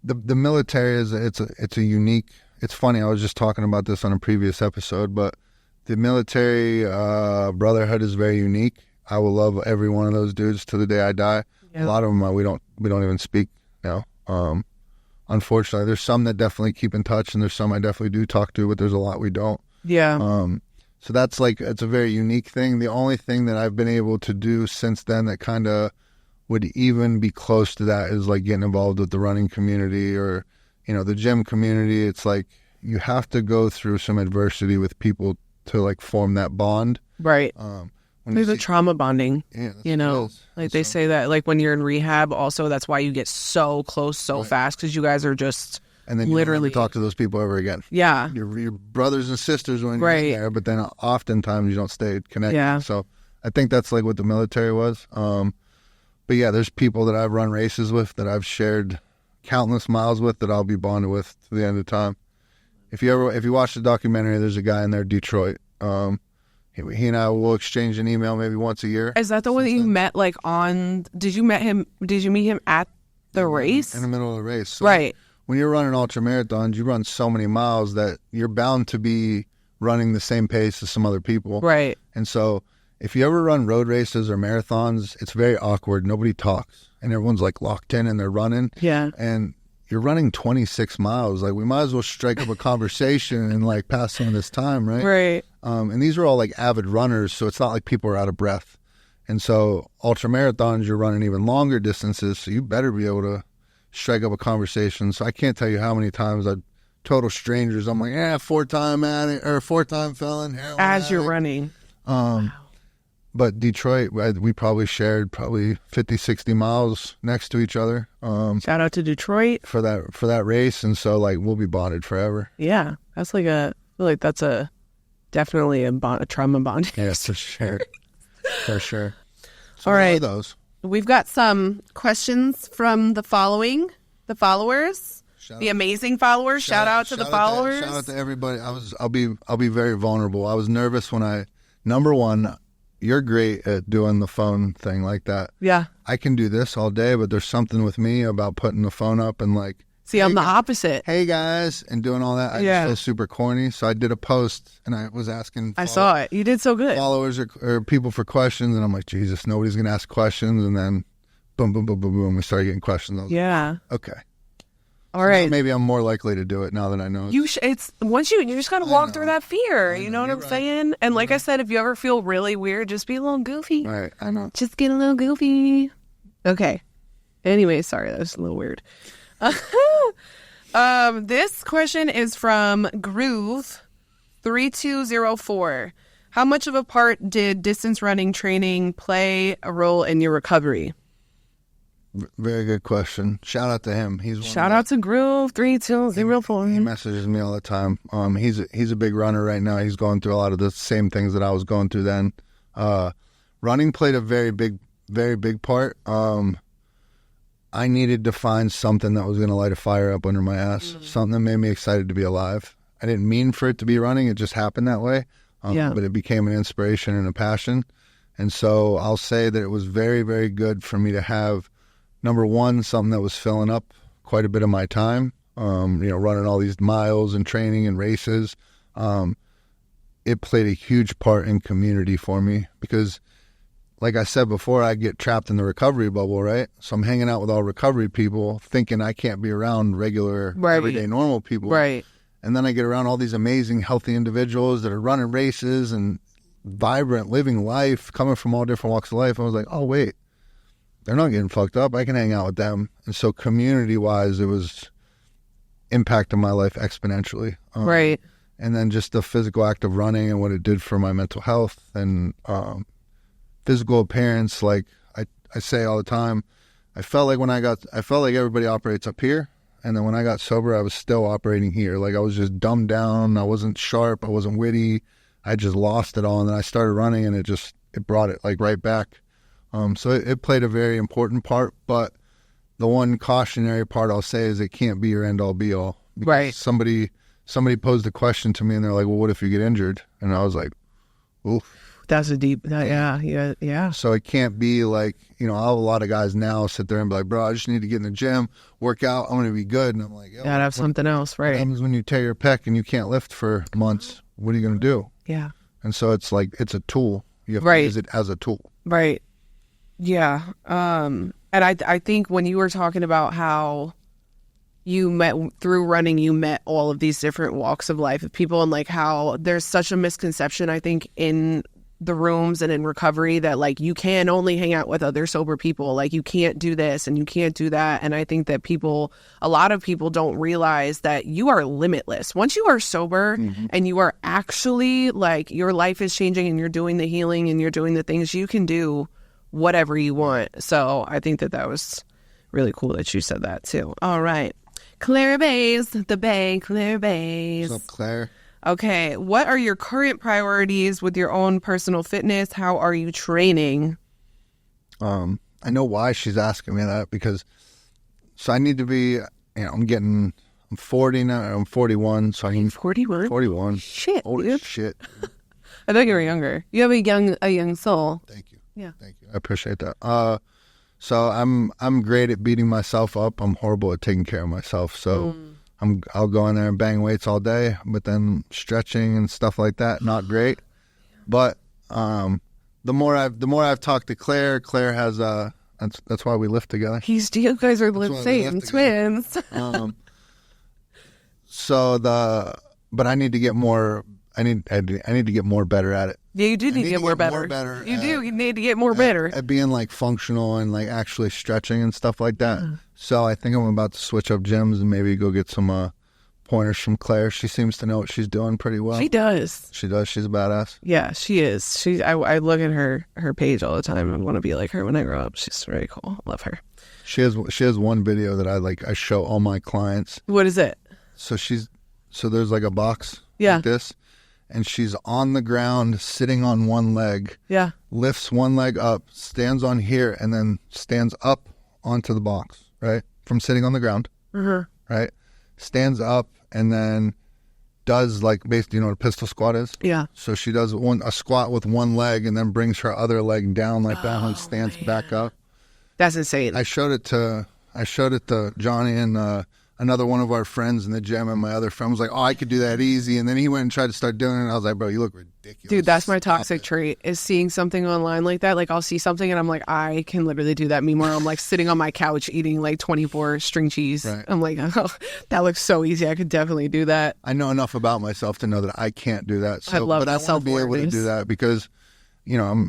military it's a unique. It's funny. I was just talking about this on a previous episode, but the military brotherhood is very unique. I will love every one of those dudes to the day I die. Yeah. A lot of them we don't even speak now. Unfortunately, there's some that definitely keep in touch, and there's some I definitely do talk to, but there's a lot we don't. Yeah. So that's it's a very unique thing. The only thing that I've been able to do since then that kind of would even be close to that is like getting involved with the running community or, the gym community. It's like you have to go through some adversity with people to like form that bond. Right. There's a trauma bonding, they say that like when you're in rehab also, that's why you get so close so fast because you guys are just and then literally you don't talk to those people ever again. Yeah. Your brothers and sisters when you're there, but then oftentimes you don't stay connected. Yeah. So I think that's like what the military was. But yeah, there's people that I've run races with that I've shared countless miles with that I'll be bonded with to the end of time. If you watch the documentary, there's a guy in there, Detroit. He and I will exchange an email maybe once a year. Is that the one that you met did you meet him at the race? In the middle of the race. So right. When you're running ultra marathons, you run so many miles that you're bound to be running the same pace as some other people. Right. And so if you ever run road races or marathons, it's very awkward. Nobody talks and everyone's like locked in and they're running. Yeah. And you're running 26 miles. Like we might as well strike up a conversation and like pass some of this time, right? Right. And these are all like avid runners, so it's not like people are out of breath. And so ultra marathons, you're running even longer distances, so you better be able to strike up a conversation. So I can't tell you how many times total strangers, I'm like, 4-time addict or 4-time felon. As you're running. Wow. But Detroit, we probably shared 50, 60 miles next to each other. Shout out to Detroit for that race, and so like we'll be bonded forever. Yeah, that's like I feel like that's definitely a trauma bond. Yes, for sure, for sure. So all right, those we've got some questions from the followers, the amazing followers. Shout out to the followers. Shout out to everybody. I'll be very vulnerable. I was nervous when number one. You're great at doing the phone thing like that. Yeah. I can do this all day, but there's something with me about putting the phone up and like... See, I'm the opposite. Hey, guys, and doing all that. I just feel super corny. So I did a post, and I was asking... I saw it. You did so good. Followers or people for questions, and I'm like, Jesus, nobody's going to ask questions. And then boom, boom, boom, boom, boom, we started getting questions. I was like, okay. All right. Maybe I'm more likely to do it now that I know. You just gotta walk through that fear. You know what I'm saying? And like I said, if you ever feel really weird, just be a little goofy. Right. I know. Just get a little goofy. Okay. Anyway, sorry, that was a little weird. This question is from Groove 3204. How much of a part did distance running training play a role in your recovery? Very good question. Shout out to him. Shout out to Groove 3204. He messages me all the time. He's a big runner right now. He's going through a lot of the same things that I was going through then. Running played a very big part. I needed to find something that was going to light a fire up under my ass. Something that made me excited to be alive. I didn't mean for it to be running. It just happened that way. But it became an inspiration and a passion. And so I'll say that it was very, very good for me to have, number one, something that was filling up quite a bit of my time, running all these miles and training and races. It played a huge part in community for me because, like I said before, I get trapped in the recovery bubble, right? So I'm hanging out with all recovery people thinking I can't be around regular, everyday, normal people. Right. And then I get around all these amazing, healthy individuals that are running races and vibrant, living life, coming from all different walks of life. I was like, oh, wait. They're not getting fucked up. I can hang out with them. And so community-wise, it was impacting my life exponentially. Right. And then just the physical act of running and what it did for my mental health and physical appearance. Like I say all the time, I felt like everybody operates up here. And then when I got sober, I was still operating here. Like I was just dumbed down. I wasn't sharp. I wasn't witty. I just lost it all. And then I started running and it brought it like right back. So it played a very important part, but the one cautionary part I'll say is it can't be your end-all, be-all. Right. Somebody posed a question to me, and they're like, well, what if you get injured? And I was like, oof. That's a deep, yeah. So it can't be like, I'll have a lot of guys now sit there and be like, bro, I just need to get in the gym, work out, I'm going to be good. And I'm like, gotta have something else, right? What happens when you tear your pec and you can't lift for months? What are you going to do? Yeah. And so it's like, it's a tool. You have to use it as a tool. Right. Yeah. And I think when you were talking about how through running, you met all of these different walks of life of people and like how there's such a misconception, I think, in the rooms and in recovery that like you can only hang out with other sober people. Like you can't do this and you can't do that. And I think that a lot of people don't realize that you are limitless. Once you are sober and you are actually like your life is changing and you're doing the healing and you're doing the things, you can do whatever you want. So I think that was really cool that you said that too. All right. Claire Bays, Claire Bays. What's up, Claire? Okay. What are your current priorities with your own personal fitness? How are you training? I know why she's asking me that because I need to be, I'm 40 now. I'm 41. So I need 41. 41. Shit. Holy dude. shit. I thought you were younger. You have a young soul. Thank you. Yeah. Thank you. I appreciate that. So I'm great at beating myself up. I'm horrible at taking care of myself. So I'll go in there and bang weights all day, but then stretching and stuff like that, not great. But the more I've talked to Claire has that's why we lift together. You guys are the same twins. But I need to get more. I need to get more better at it. Yeah, you do need to get more better. You need to get more better at being like functional and like actually stretching and stuff like that. So I think I'm about to switch up gyms and maybe go get some pointers from Claire. She seems to know what she's doing pretty well. She does. She does. She's a badass. Yeah, she is. I look at her page all the time and want to be like her when I grow up. She's very cool. I love her. She has one video that I show all my clients. What is it? So there's like a box like this, and she's on the ground sitting on one leg. Yeah. Lifts one leg up, stands on here, and then stands up onto the box, right? From sitting on the ground. Mm-hmm. Right? Stands up and then does like basically, you know what a pistol squat is? Yeah. So she does a squat with one leg and then brings her other leg down like that and stands back up. That's insane. I showed it to Johnny and another one of our friends in the gym, and my other friend was like, "Oh, I could do that easy." And then he went and tried to start doing it, and I was like, "Bro, you look ridiculous." Dude, that's my toxic trait, is seeing something online like that. Like, I'll see something and I'm like, I can literally do that. Meanwhile, I'm like sitting on my couch eating like 24 string cheese. Right. I'm like, oh, that looks so easy. I could definitely do that. I know enough about myself to know that I can't do that. So, I love but I want to be able to do that because, you know,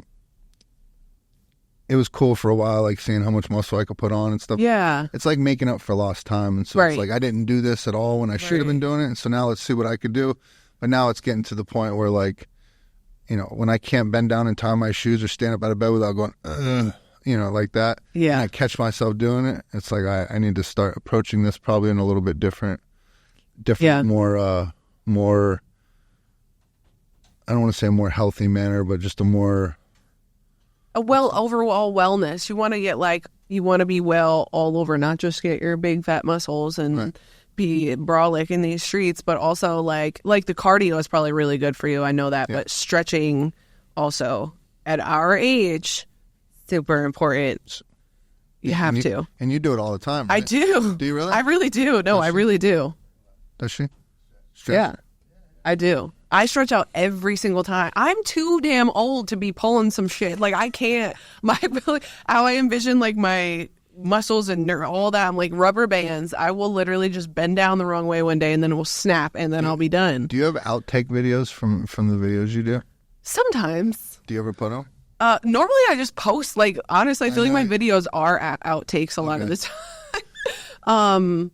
it was cool for a while, like seeing how much muscle I could put on and stuff. Yeah. It's like making up for lost time. And so it's like, I didn't do this at all when I should have been doing it. And so now let's see what I could do. But now it's getting to the point where, like, you know, when I can't bend down and tie my shoes or stand up out of bed without going, you know, like that. Yeah. And I catch myself doing it. It's like, I need to start approaching this probably in a little bit different, more, I don't want to say more healthy manner, but just a more... overall wellness. You want to get you want to be well all over, not just get your big fat muscles and be brolic in these streets, but also like the cardio is probably really good for you. I know that, but stretching also at our age, super important. You have to. And you do it all the time, right? I do. Do you really? I really do. No, I really do. Does she? Stretch? Yeah, I do. I stretch out every single time. I'm too damn old to be pulling some shit. Like, I can't. How I envision like my muscles and all that, I'm like rubber bands. I will literally just bend down the wrong way one day and then it will snap and then I'll be done. Do you have outtake videos from the videos you do? Sometimes. Do you ever put them? Normally I just post. Like, honestly, I feel like my videos are outtakes a lot of the time.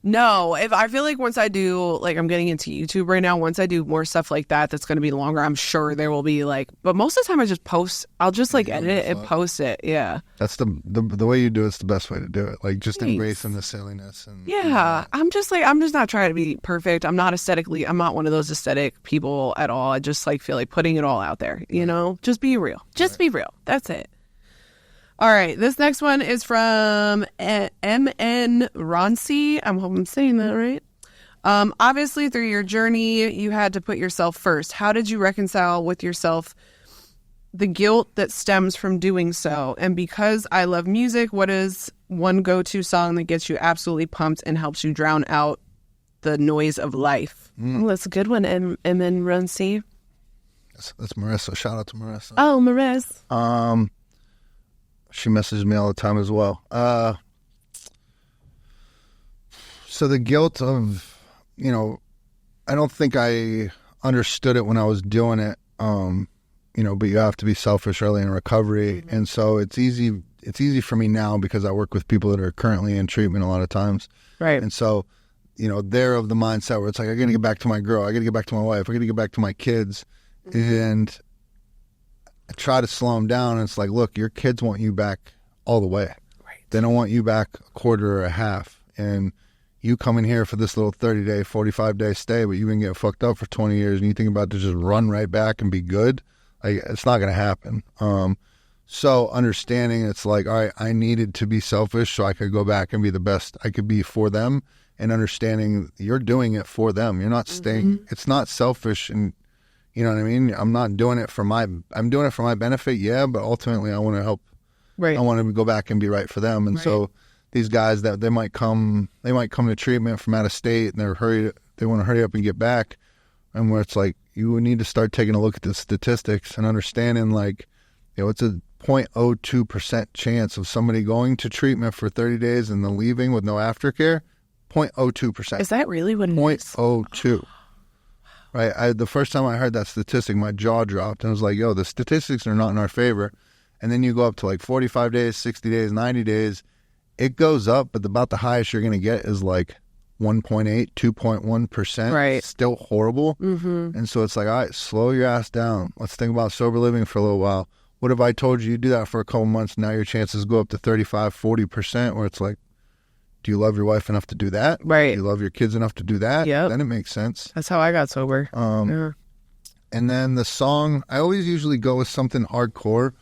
No, if I feel like once I do, like, I'm getting into YouTube right now, once I do more stuff like that, that's going to be longer, I'm sure there will be like, but most of the time I just post, I'll just like edit it and post it. Yeah. That's the way you do it's the best way to do it. Like, just embracing the silliness. And I'm just not trying to be perfect. I'm not one of those aesthetic people at all. I just like feel like putting it all out there, you know, just be real. Just be real. That's it. All right, this next one is from M.N. Ronci. I hope I'm saying that right. Obviously, through your journey, you had to put yourself first. How did you reconcile with yourself the guilt that stems from doing so? And because I love music, what is one go-to song that gets you absolutely pumped and helps you drown out the noise of life? Oh, that's a good one, M.N. Ronci. That's Marissa. Shout out to Marissa. Oh, Marissa. She messages me all the time as well. So the guilt of, you know, I don't think I understood it when I was doing it, you know, but you have to be selfish early in recovery. Mm-hmm. And so it's easy for me now because I work with people that are currently in treatment a lot of times. Right. And so, you know, they're of the mindset where it's like, I got to get back to my girl. I got to get back to my wife. I got to get back to my kids. Mm-hmm. And I try to slow them down, and it's like, look, your kids want you back all the way. Right. They don't want you back a quarter or a half. And you come in here for this little 30-day, 45-day stay, but you've been getting fucked up for 20 years, and you think about to just run right back and be good. Like, it's not going to happen. So understanding it's like, all right, I needed to be selfish so I could go back and be the best I could be for them, and understanding you're doing it for them. You're not staying. Mm-hmm. It's not selfish, and you know what I mean? I'm doing it for my benefit, yeah, but ultimately I want to help. Right. I want to go back and be right for them. And so these guys that they might come to treatment from out of state, and they want to hurry up and get back. And where it's like, you need to start taking a look at the statistics and understanding, like, you know, it's a 0.02% chance of somebody going to treatment for 30 days and then leaving with no aftercare. 0.02%. Is that really what it is? 0.02. Right. The first time I heard that statistic, my jaw dropped, and I was like, yo, the statistics are not in our favor. And then you go up to like 45 days, 60 days, 90 days. It goes up, but about the highest you're going to get is like 1.8, 2.1%. Right. Still horrible. Mm-hmm. And so it's like, all right, slow your ass down. Let's think about sober living for a little while. What if I told you do that for a couple months? Now your chances go up to 35, 40%, where it's like, do you love your wife enough to do that? Right. Do you love your kids enough to do that? Yep. Then it makes sense. That's how I got sober. Yeah. And then the song, I always usually go with something hardcore,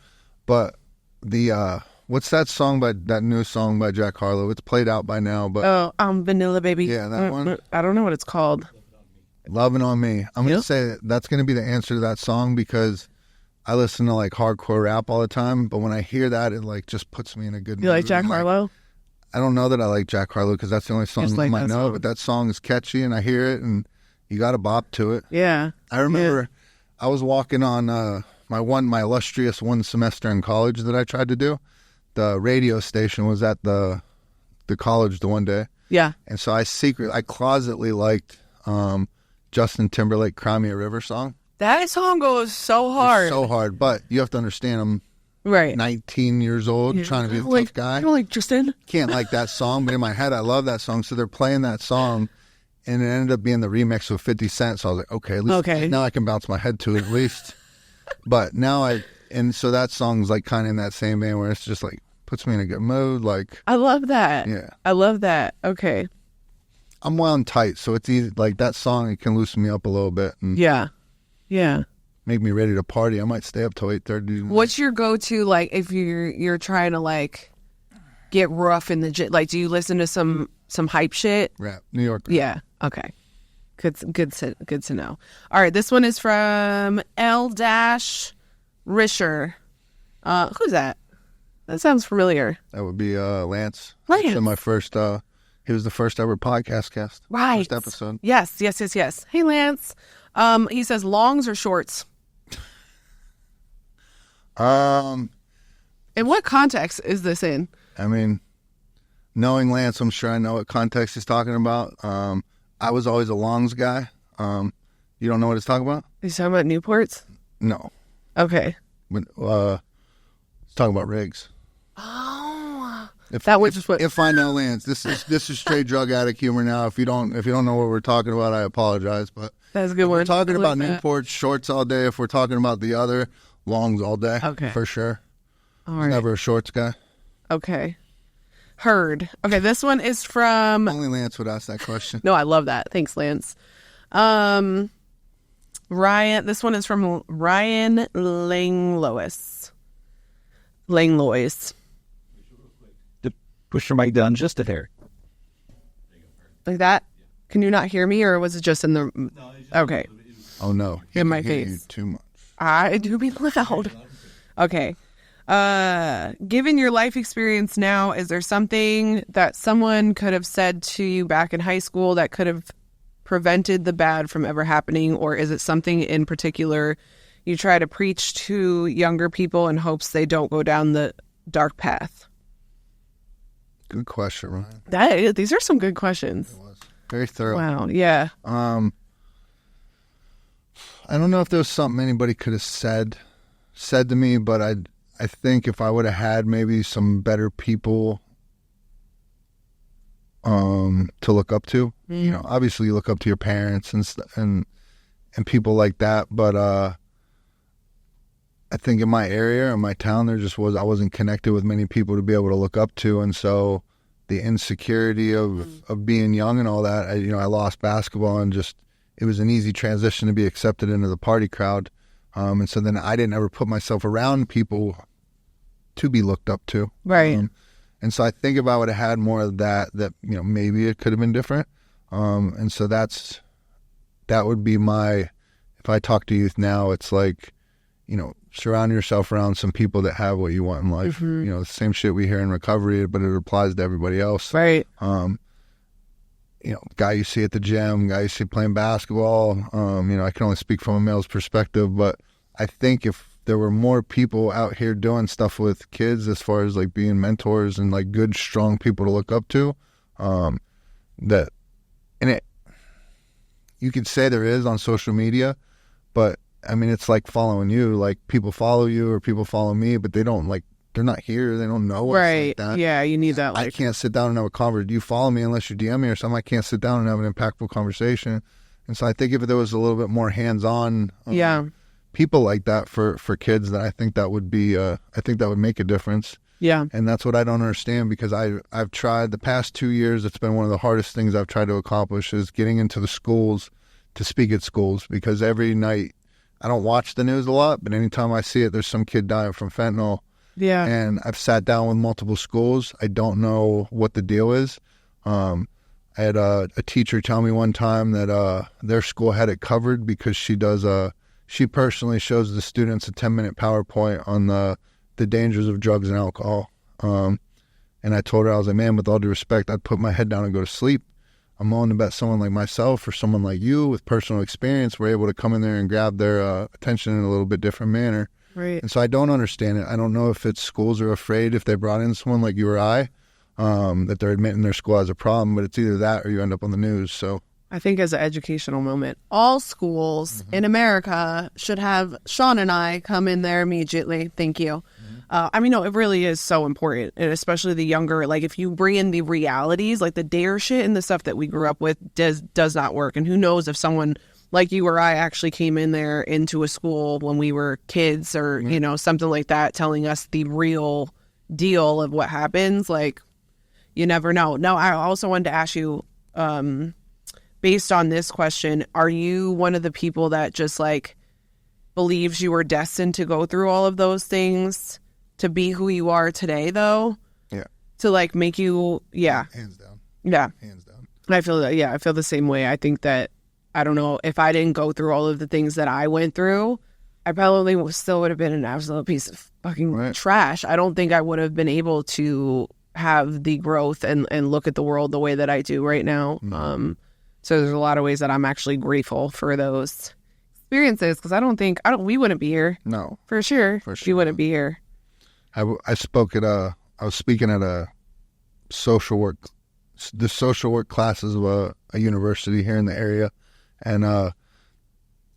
but the, what's that song that new song by Jack Harlow? It's played out by now, but. Vanilla Baby. Yeah, that one. I don't know what it's called. Loving on Me. I'm going to say that's going to be the answer to that song because I listen to like hardcore rap all the time, but when I hear that, it like just puts me in a good mood. You like Jack Harlow? I don't know that I like Jack Harlow because that's the only song I might know, but that song is catchy and I hear it and you got to bop to it. Yeah. I remember I was walking on my illustrious one semester in college that I tried to do. The radio station was at the college the one day. Yeah. And so I closetly liked Justin Timberlake, Cry Me a River song. That song goes so hard. It's so hard, but you have to understand I'm right. 19 years old trying to be a tough guy. I don't like Justin. Can't like that song, but in my head I love that song. So they're playing that song and it ended up being the remix with 50 Cent. So I was like, okay, at least now I can bounce my head to it at least. But now so that song's like kind of in that same vein where it's just like puts me in a good mood. Like I love that. Yeah. I love that. Okay. I'm wound tight, so it's easy. Like that song, it can loosen me up a little bit and make me ready to party. I might stay up till 8:30. What's your go-to like if you're trying to like get rough in the gym? Like, do you listen to some hype shit? Rap, New York. Rap. Yeah. Okay. Good to know. All right, this one is from L-Risher. Who's that? That sounds familiar. That would be Lance. Lance. So my first. He was the first ever podcast guest. Right. First episode. Yes. Hey, Lance. He says longs or shorts? In what context is this in? I mean, knowing Lance, I'm sure I know what context he's talking about. I was always a longs guy. You don't know what he's talking about? He's talking about Newports? No. Okay. He's talking about rigs. Oh. If I know Lance, this is straight drug addict humor now. If you don't know what we're talking about, I apologize. But that's a good one. We're talking about Newports, shorts all day. If we're talking about the other, longs all day. Okay. For sure. All right. Never a shorts guy. Okay. Heard. Okay, this one is from... Only Lance would ask that question. No, I love that. Thanks, Lance. Ryan, this one is from Ryan Langlois. Push your mic down just a hair. Like that? Can you not hear me, or was it just in the... Okay. Oh, no. In my hear face. you too much. I do be loud. Okay. Given your life experience now, is there something that someone could have said to you back in high school that could have prevented the bad from ever happening? Or is it something in particular you try to preach to younger people in hopes they don't go down the dark path? Good question, Ryan. These are some good questions. It was very thorough. Wow. Yeah. I don't know if there was something anybody could have said to me, but I think if I would have had maybe some better people to look up to, you know, obviously you look up to your parents and people like that, but I think in my area or my town I wasn't connected with many people to be able to look up to, and so the insecurity of being young and all that, I lost basketball and just it was an easy transition to be accepted into the party crowd. And so then I didn't ever put myself around people to be looked up to. Right. And so I think if I would have had more of that, maybe it could have been different. And so that would be if I talk to youth now, it's like, surround yourself around some people that have what you want in life. Mm-hmm. The same shit we hear in recovery, but it applies to everybody else. Right. Guy you see at the gym, guy you see playing basketball. I can only speak from a male's perspective, but I think if there were more people out here doing stuff with kids as far as like being mentors and like good, strong people to look up to, you could say there is on social media, but I mean, it's like following you, like people follow you or people follow me, but they don't like they're not here. They don't know us like that. Yeah, you need that. I can't sit down and have a conversation. You follow me unless you DM me or something. I can't sit down and have an impactful conversation. And so I think if there was a little bit more hands-on people like that for kids, then I think that would be I think that would make a difference. Yeah. And that's what I don't understand, because I've tried the past 2 years. It's been one of the hardest things I've tried to accomplish is getting into the schools to speak at schools, because every night I don't watch the news a lot, but anytime I see it, there's some kid dying from fentanyl. Yeah. And I've sat down with multiple schools. I don't know what the deal is. I had a teacher tell me one time that their school had it covered because she personally shows the students a 10-minute PowerPoint on the dangers of drugs and alcohol. And I told her, I was like, man, with all due respect, I'd put my head down and go to sleep. I'm willing to bet someone like myself or someone like you with personal experience were able to come in there and grab their attention in a little bit different manner. Right. And so I don't understand it. I don't know if it's schools are afraid if they brought in someone like you or I, that they're admitting their school has a problem, but it's either that or you end up on the news. So I think as an educational moment, all schools in America should have Shawn and I come in there immediately. Thank you. I mean, no, it really is so important, and especially the younger, like if you bring in the realities, like the dare shit and the stuff that we grew up with does not work. And who knows if someone like you or I actually came in there into a school when we were kids or, you know, something like that, telling us the real deal of what happens. Like, you never know. Now, I also wanted to ask you, based on this question, are you one of the people that just like believes you were destined to go through all of those things to be who you are today, though? Yeah. To like make you, Hands down. Yeah. Hands down. I feel that, I feel the same way. I think that, I don't know, if I didn't go through all of the things that I went through, I probably still would have been an absolute piece of fucking trash. I don't think I would have been able to have the growth and look at the world the way that I do right now. So there's a lot of ways that I'm actually grateful for those experiences, because we wouldn't be here. No. For sure. You wouldn't be here. I was speaking at the social work classes of a university here in the area. And I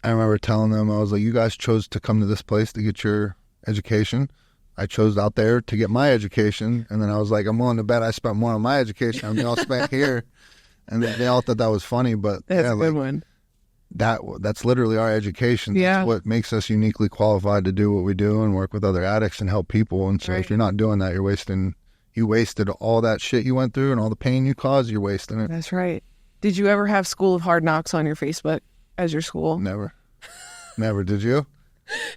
remember telling them, I was like, you guys chose to come to this place to get your education. I chose out there to get my education. And then I was like, I'm willing to bet I spent more on my education than they all spent here. And they all thought that was funny, but that's a good one. That's literally our education. Yeah. That's what makes us uniquely qualified to do what we do and work with other addicts and help people. And so if you're not doing that, you wasted all that shit you went through and all the pain you caused, you're wasting it. That's right. Did you ever have School of Hard Knocks on your Facebook as your school? Never. Did you?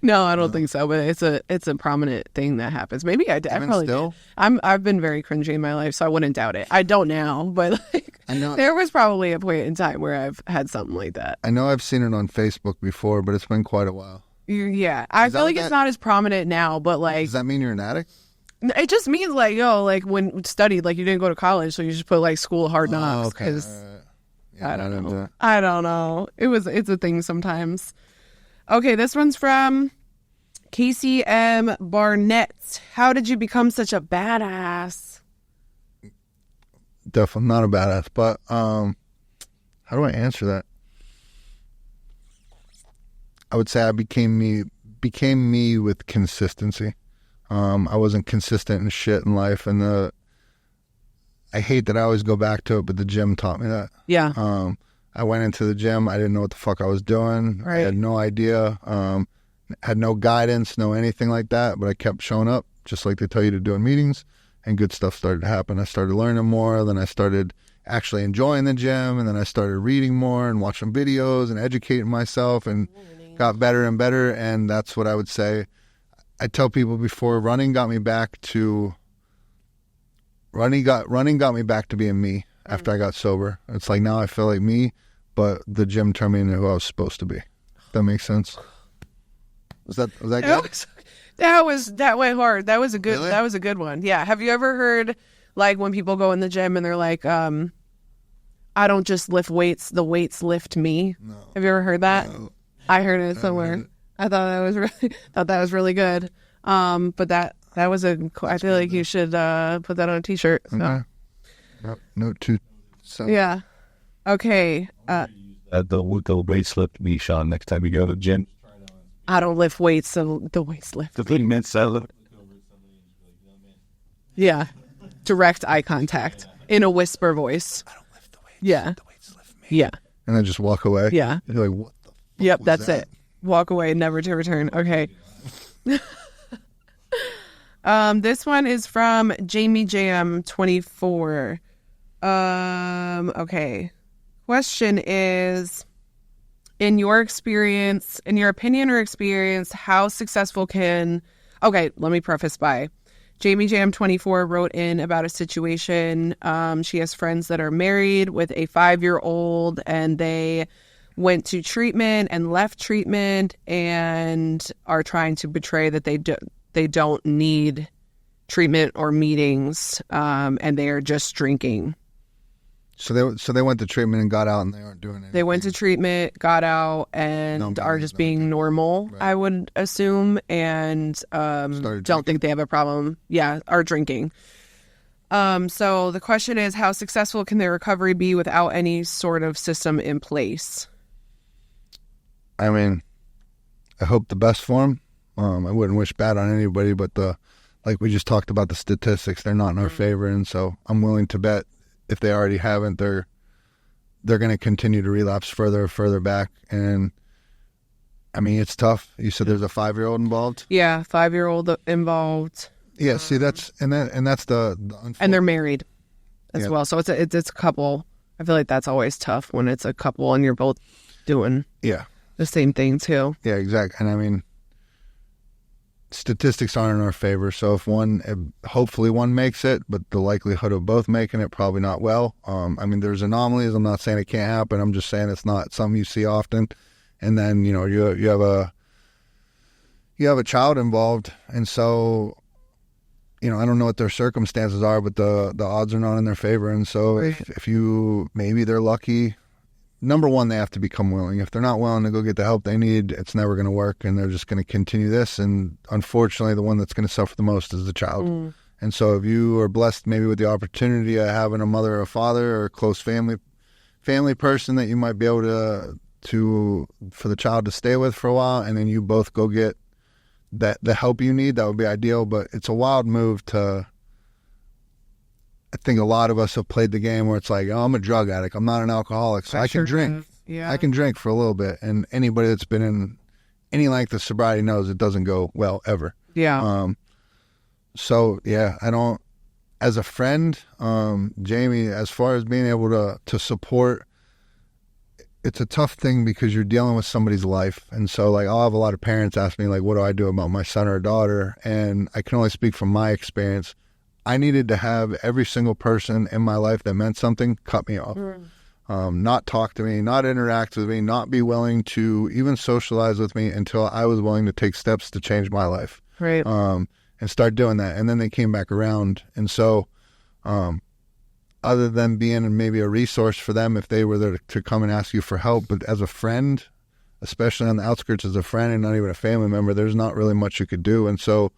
No, I don't think so. But it's a prominent thing that happens. Maybe I probably still? did. I've been very cringy in my life, so I wouldn't doubt it. I don't now, but like, I know there was probably a point in time where I've had something like that. I know I've seen it on Facebook before, but it's been quite a while. Yeah, I feel like it's not as prominent now, but like, does that mean you're an addict? It just means like, like when you studied, like you didn't go to college, so you just put like School of Hard Knocks. Oh, okay. I don't know. I don't know. It's a thing sometimes. Okay, this one's from Casey M. Barnett. How did you become such a badass? Definitely not a badass, but how do I answer that? I would say I became me with consistency. I wasn't consistent in shit in life, and I hate that I always go back to it, but the gym taught me that. Yeah. I went into the gym. I didn't know what the fuck I was doing. Right. I had no idea. Had no guidance, no anything like that, but I kept showing up, just like they tell you to do in meetings, and good stuff started to happen. I started learning more, then I started actually enjoying the gym, and then I started reading more and watching videos and educating myself and got better and better, and that's what I would say. I tell people before, running got me back to being me after I got sober. It's like now I feel like me, but the gym turned me into who I was supposed to be. That makes sense. Was that good? That went hard. That was a good Really? That was a good one. Yeah. Have you ever heard like when people go in the gym and they're like, I don't just lift weights, the weights lift me? No. Have you ever heard that? No. I heard it somewhere. I thought that was really good. But that was I feel like you should put that on a t-shirt. So. Okay. Yep. Note 2. So. Yeah. Okay. The weights lift me, Shawn, next time you go to the gym. I don't lift weights, so the weights lift. The thing meant so. Yeah. Direct eye contact in a whisper voice. I don't lift the weights. Yeah. The weights lift me. Yeah. And then just walk away. Yeah. And you're like, what the fuck Yep, was that's that? it. Walk away, never to return. Okay. This one is from Jamie Jam 24. Okay. Question is, in your experience, in your opinion or experience, how successful can... Okay, let me preface by... Jamie Jam 24 wrote in about a situation. She has friends that are married with a 5-year-old, and they went to treatment and left treatment and are trying to portray that they don't need treatment or meetings, and they are just drinking. So they went to treatment and got out, and they aren't doing anything. They went to treatment, got out, and are just being normal, right. I would assume, and don't think they have a problem. Yeah, are drinking. So the question is, how successful can their recovery be without any sort of system in place? I mean, I hope the best for them. I wouldn't wish bad on anybody, but like we just talked about, the statistics, they're not in our favor, and so I'm willing to bet if they already haven't, they're going to continue to relapse further back. And I mean, it's tough. You said there's a 5-year-old involved. Yeah, 5-year-old involved. Yeah, see, that's the and they're married as well. So it's a couple. I feel like that's always tough when it's a couple and you're both doing the same thing too. Yeah, exactly. And I mean, statistics aren't in our favor. So if hopefully one makes it, but the likelihood of both making it, probably not well. I mean, there's anomalies. I'm not saying it can't happen. I'm just saying it's not something you see often. And then, you have a child involved. And so, I don't know what their circumstances are, but the odds are not in their favor. And so if maybe they're lucky, number one, they have to become willing. If they're not willing to go get the help they need, it's never going to work, and they're just going to continue this. And unfortunately, the one that's going to suffer the most is the child. And so if you are blessed maybe with the opportunity of having a mother or a father or a close family person that you might be able for the child to stay with for a while, and then you both go get the help you need, that would be ideal. But it's a wild move to... I think a lot of us have played the game where it's like, oh, I'm a drug addict. I'm not an alcoholic, so I can drink. Yeah. I can drink for a little bit. And anybody that's been in any length of sobriety knows it doesn't go well ever. Yeah. So, yeah, I don't... As a friend, Jamie, as far as being able to support, it's a tough thing because you're dealing with somebody's life. And so, like, I'll have a lot of parents ask me, like, what do I do about my son or daughter? And I can only speak from my experience. I needed to have every single person in my life that meant something cut me off. Not talk to me, not interact with me, not be willing to even socialize with me until I was willing to take steps to change my life. Right. And start doing that. And then they came back around. And so other than being maybe a resource for them if they were there to come and ask you for help, but as a friend, especially on the outskirts as a friend and not even a family member, there's not really much you could do. And so,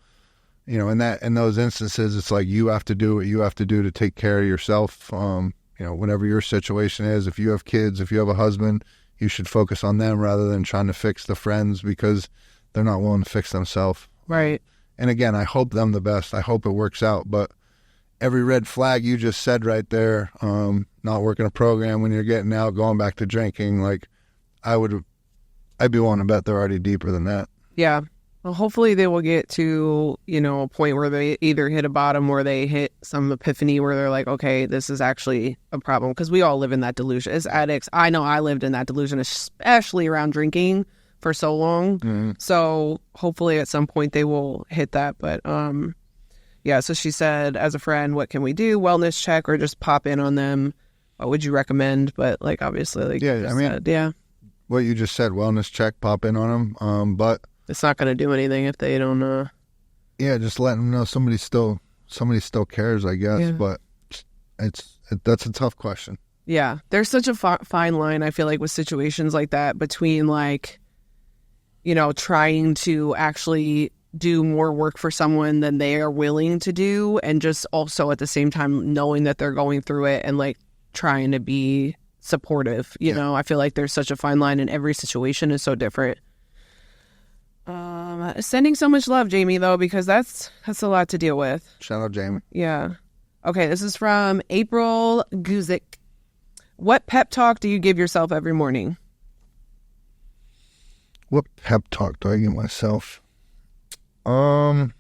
in those instances, it's like you have to do what you have to do to take care of yourself. Whatever your situation is, if you have kids, if you have a husband, you should focus on them rather than trying to fix the friends because they're not willing to fix themselves. Right. And again, I hope them the best. I hope it works out. But every red flag you just said right there, not working a program when you're getting out, going back to drinking, like I'd be willing to bet they're already deeper than that. Yeah. Well, hopefully they will get to, a point where they either hit a bottom or they hit some epiphany where they're like, okay, this is actually a problem. Because we all live in that delusion. As addicts, I know I lived in that delusion, especially around drinking for so long. Mm-hmm. So hopefully at some point they will hit that. But so she said, as a friend, what can we do? Wellness check or just pop in on them? What would you recommend? But obviously, what you just said, wellness check, pop in on them. But it's not going to do anything if they don't. Just letting them know somebody still cares, I guess. Yeah. But that's a tough question. Yeah, there's such a fine line. I feel like with situations like that between trying to actually do more work for someone than they are willing to do, and just also at the same time knowing that they're going through it and trying to be supportive. I feel like there's such a fine line, and every situation is so different. Sending so much love, Jamie, though, because that's a lot to deal with. Shout out, Jamie. Yeah. Okay, this is from April Guzik. What pep talk do you give yourself every morning? What pep talk do I give myself? Don't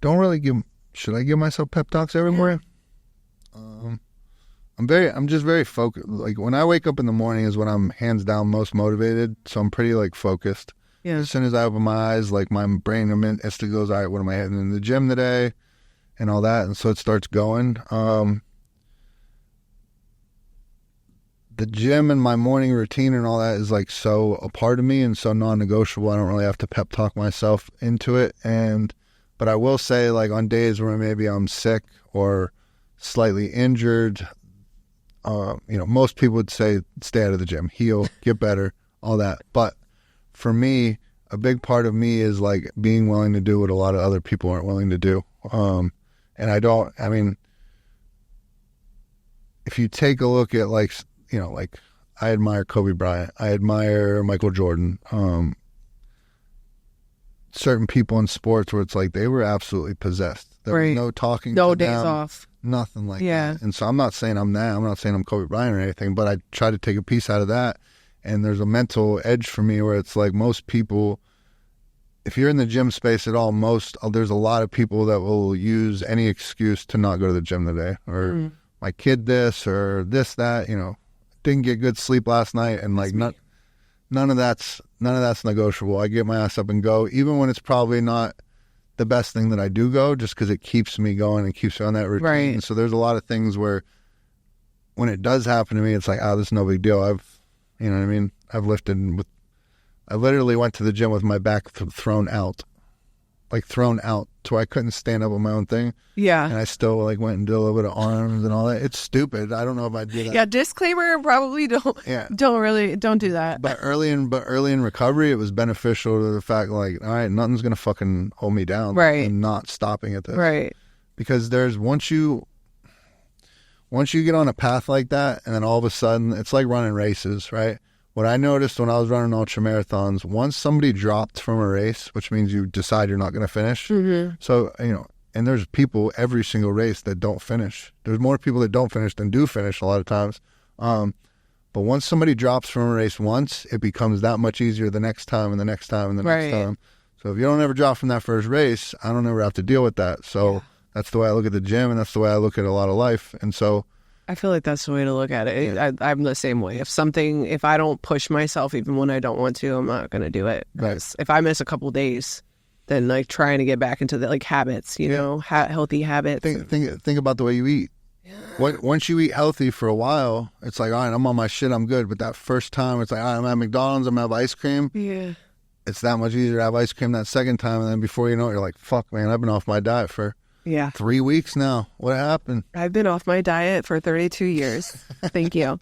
really give. Should I give myself pep talks every morning? I'm just very focused. Like when I wake up in the morning is when I'm hands down most motivated. So I'm pretty like focused. Yeah. As soon as I open my eyes, like my brain instantly goes, all right, what am I heading in the gym today? And all that. And so it starts going. The gym and my morning routine and all that is like so a part of me and so non-negotiable. I don't really have to pep talk myself into it. But I will say, like on days where maybe I'm sick or slightly injured, most people would say stay out of the gym, heal, get better, all that. But for me, a big part of me is like being willing to do what a lot of other people aren't willing to do. If you take a look at like I admire Kobe Bryant, I admire Michael Jordan, certain people in sports where it's like they were absolutely possessed. There was no talking no to days them, off. Nothing like that. And so I'm not saying I'm that. I'm not saying I'm Kobe Bryant or anything, but I try to take a piece out of that. And there's a mental edge for me where it's like most people, if you're in the gym space at all, there's a lot of people that will use any excuse to not go to the gym today. Or my kid this or this, that, didn't get good sleep last night. And like none of that's negotiable. I get my ass up and go, even when it's probably not the best thing that I do go, just because it keeps me going and keeps me on that routine. Right. And so there's a lot of things where when it does happen to me, it's like, this is no big deal. I've lifted I literally went to the gym with my back thrown out to I couldn't stand up on my own thing. Yeah. And I still like went and did a little bit of arms and all that. It's stupid. I don't know if I do that. Yeah, disclaimer, probably don't do that. But early in recovery, it was beneficial to the fact like, all right, nothing's going to fucking hold me down. Right. And not stopping at this. Right. Because once you get on a path like that, and then all of a sudden, it's like running races, right? What I noticed when I was running ultra marathons, once somebody dropped from a race, which means you decide you're not going to finish. Mm-hmm. So, and there's people every single race that don't finish. There's more people that don't finish than do finish a lot of times. But once somebody drops from a race once, it becomes that much easier the next time and the next time and the next time. So if you don't ever drop from that first race, I don't ever have to deal with that. So that's the way I look at the gym, and that's the way I look at a lot of life. And so I feel like that's the way to look at it. Yeah. I'm the same way. If I don't push myself even when I don't want to, I'm not going to do it. Right. If I miss a couple days, then like trying to get back into the like habits, healthy habits. Think about the way you eat. Yeah. Once you eat healthy for a while, it's like, all right, I'm on my shit, I'm good. But that first time, it's like, all right, I'm at McDonald's, I'm going to have ice cream. Yeah. It's that much easier to have ice cream that second time. And then before you know it, you're like, fuck, man, I've been off my diet for 3 weeks now. What happened? I've been off my diet for 32 years. Thank you.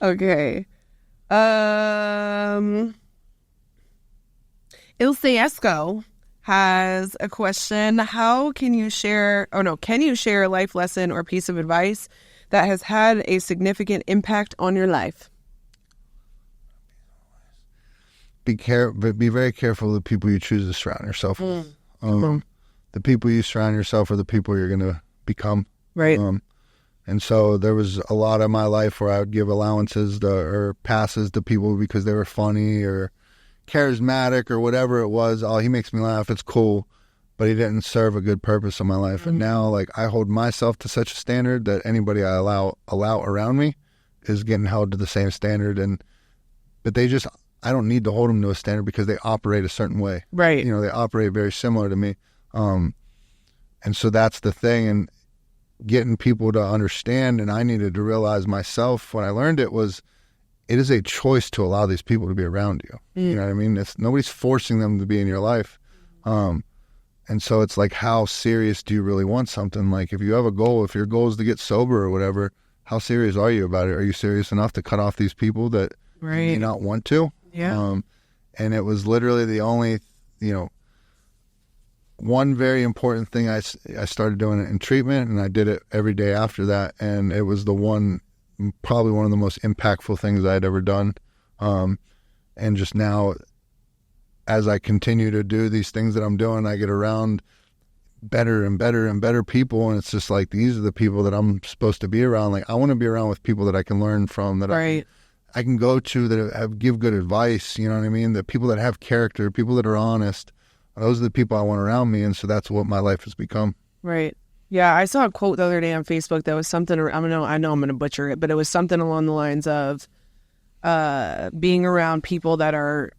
Okay. Ilse Esco has a question. Can you share a life lesson or piece of advice that has had a significant impact on your life? Be very careful of the people you choose to surround yourself with. The people you surround yourself with are the people you're going to become. Right. And so there was a lot of my life where I would give allowances or passes to people because they were funny or charismatic or whatever it was. Oh, he makes me laugh. It's cool. But he didn't serve a good purpose in my life. And now, like, I hold myself to such a standard that anybody I allow around me is getting held to the same standard. But I don't need to hold them to a standard because they operate a certain way. Right. They operate very similar to me. And so that's the thing. And getting people to understand, and I needed to realize myself when I learned it is a choice to allow these people to be around you. You know what I mean? Nobody's forcing them to be in your life. And so it's like, how serious do you really want something? Like, if you have a goal, if your goal is to get sober or whatever, how serious are you about it? Are you serious enough to cut off these people that you may not want to? Yeah. And it was literally the only, one very important thing I started doing it in treatment, and I did it every day after that. And it was probably one of the most impactful things I had ever done. And just now as I continue to do these things that I'm doing, I get around better and better and better people, and it's just like, these are the people that I'm supposed to be around. Like, I want to be around with people that I can learn from, that Right. I can go to, that give good advice, you know what I mean? The people that have character, people that are honest, those are the people I want around me, and so that's what my life has become. Right. Yeah, I saw a quote the other day on Facebook that was something, I know I'm going to butcher it, but it was something along the lines of being around people that are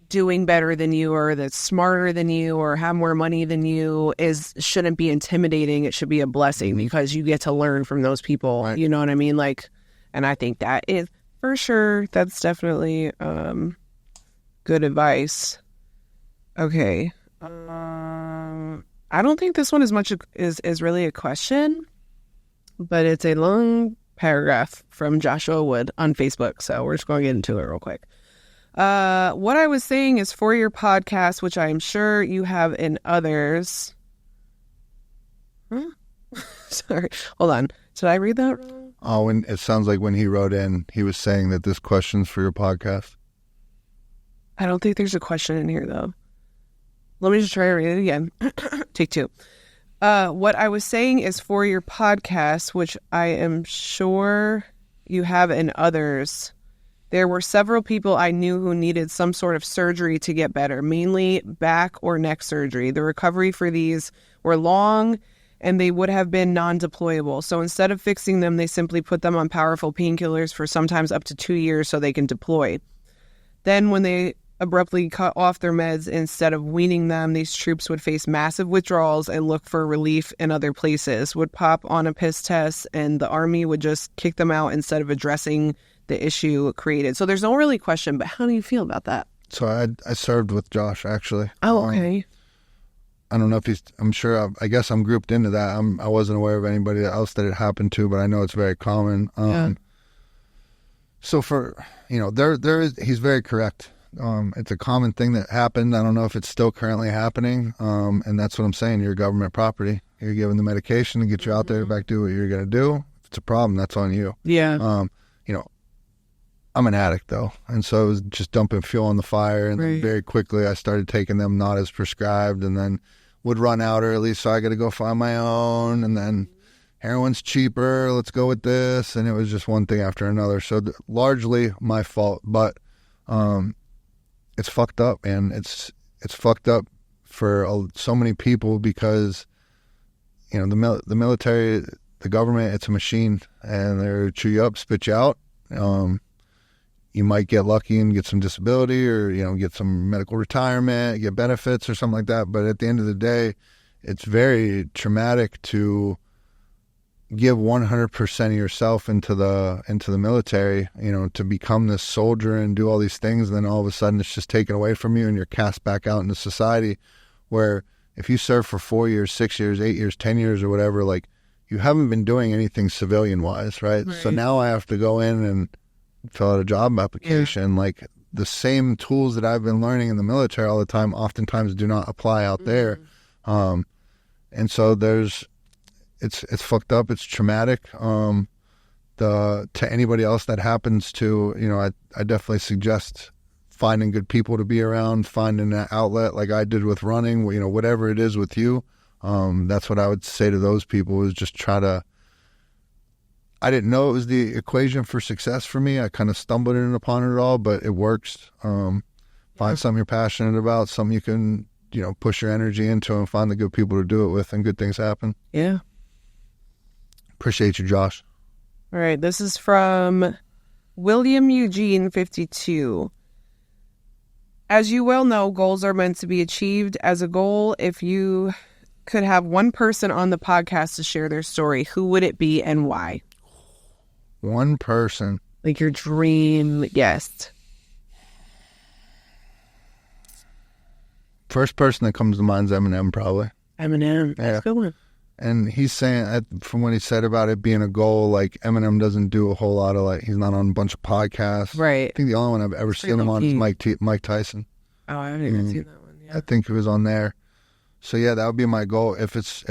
doing better than you, or that's smarter than you, or have more money than you, shouldn't be intimidating. It should be a blessing, because you get to learn from those people. Right. You know what I mean? Like, and I think that is for sure. That's definitely good advice. Okay. I don't think this one is really a question, but it's a long paragraph from Joshua Wood on Facebook. So we're just going to get into it real quick. What I was saying is, for your podcast, which I am sure you have in others. Sorry, hold on. Did I read that wrong? Oh, and it sounds like when he wrote in, he was saying that this question's for your podcast. I don't think there's a question in here, though. Let me just try to read it again. Take two. What I was saying is, for your podcast, which I am sure you have in others, there were several people I knew who needed some sort of surgery to get better, mainly back or neck surgery. The recovery for these were long, and they would have been non-deployable. So instead of fixing them, they simply put them on powerful painkillers for sometimes up to 2 years so they can deploy. Then when they abruptly cut off their meds, instead of weaning them, these troops would face massive withdrawals and look for relief in other places, would pop on a piss test, and the army would just kick them out instead of addressing the issue created. So there's no really question, but how do you feel about that? So I served with Josh, actually. Oh, okay. I don't know if I guess I'm grouped into that. I wasn't aware of anybody else that it happened to, but I know it's very common. Yeah. So he's very correct. It's a common thing that happened. I don't know if it's still currently happening. And that's what I'm saying. You're government property. You're given the medication to get you out there to back do what you're going to do. If it's a problem, that's on you. Yeah. I'm an addict, though, and so it was just dumping fuel on the fire, and then very quickly I started taking them not as prescribed, and then would run out early, so I got to go find my own, and then heroin's cheaper, let's go with this, and it was just one thing after another. So largely my fault, but it's fucked up, and it's fucked up for so many people, because the military, the government, it's a machine, and they're chew you up, spit you out. You might get lucky and get some disability, or, get some medical retirement, get benefits or something like that. But at the end of the day, it's very traumatic to give 100% of yourself into the military, to become this soldier and do all these things. And then all of a sudden it's just taken away from you, and you're cast back out into society, where if you serve for 4 years, 6 years, 8 years, 10 years or whatever, like, you haven't been doing anything civilian wise, right? So now I have to go in and fill out a job application. Like, the same tools that I've been learning in the military all the time oftentimes do not apply out there. And so it's fucked up. It's traumatic. To anybody else that happens to, I definitely suggest finding good people to be around, finding an outlet like I did with running, whatever it is with you. That's what I would say to those people, is just try to. I didn't know it was the equation for success for me. I kind of stumbled in upon it all, but it works. Find something you're passionate about, something you can, push your energy into, and find the good people to do it with, and good things happen. Yeah. Appreciate you, Josh. All right. This is from William Eugene 52. As you well know, goals are meant to be achieved. As a goal, if you could have one person on the podcast to share their story, who would it be and why? One person. Like your dream guest. First person that comes to mind is Eminem, probably. Eminem. Yeah. That's a good one. And he's saying, from what he said about it being a goal, like, Eminem doesn't do a whole lot of, he's not on a bunch of podcasts. Right. I think the only one I've ever seen him on is Mike Tyson. Oh, I haven't even seen that one. Yeah. I think he was on there. So yeah, that would be my goal. If there's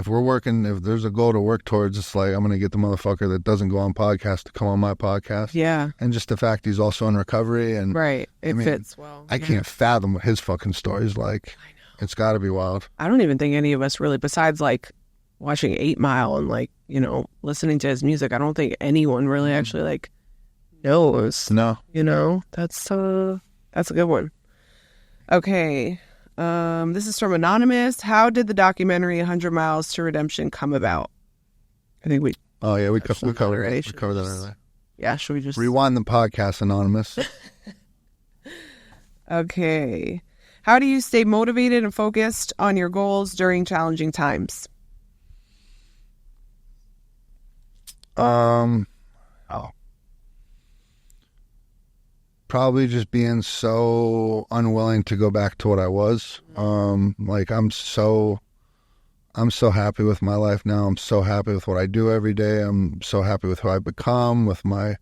a goal to work towards, it's like I'm gonna get the motherfucker that doesn't go on podcast to come on my podcast. Yeah. And just the fact he's also in recovery and Right. It fits well. I can't fathom what his fucking story's like. I know. It's got to be wild. I don't even think any of us really, besides like watching 8 Mile and like, you know, listening to his music, I don't think anyone really actually like knows. No. You know, that's a good one. Okay. This is from Anonymous. How did the documentary 100 Miles to Redemption come about? I think we... Oh, yeah, we covered that already. earlier. Yeah, should we just... Rewind the podcast, Anonymous. Okay. How do you stay motivated and focused on your goals during challenging times? Probably just being so unwilling to go back to what I was. Like I'm so happy with my life now. I'm so happy with what I do every day. I'm so happy with who I've become, with my,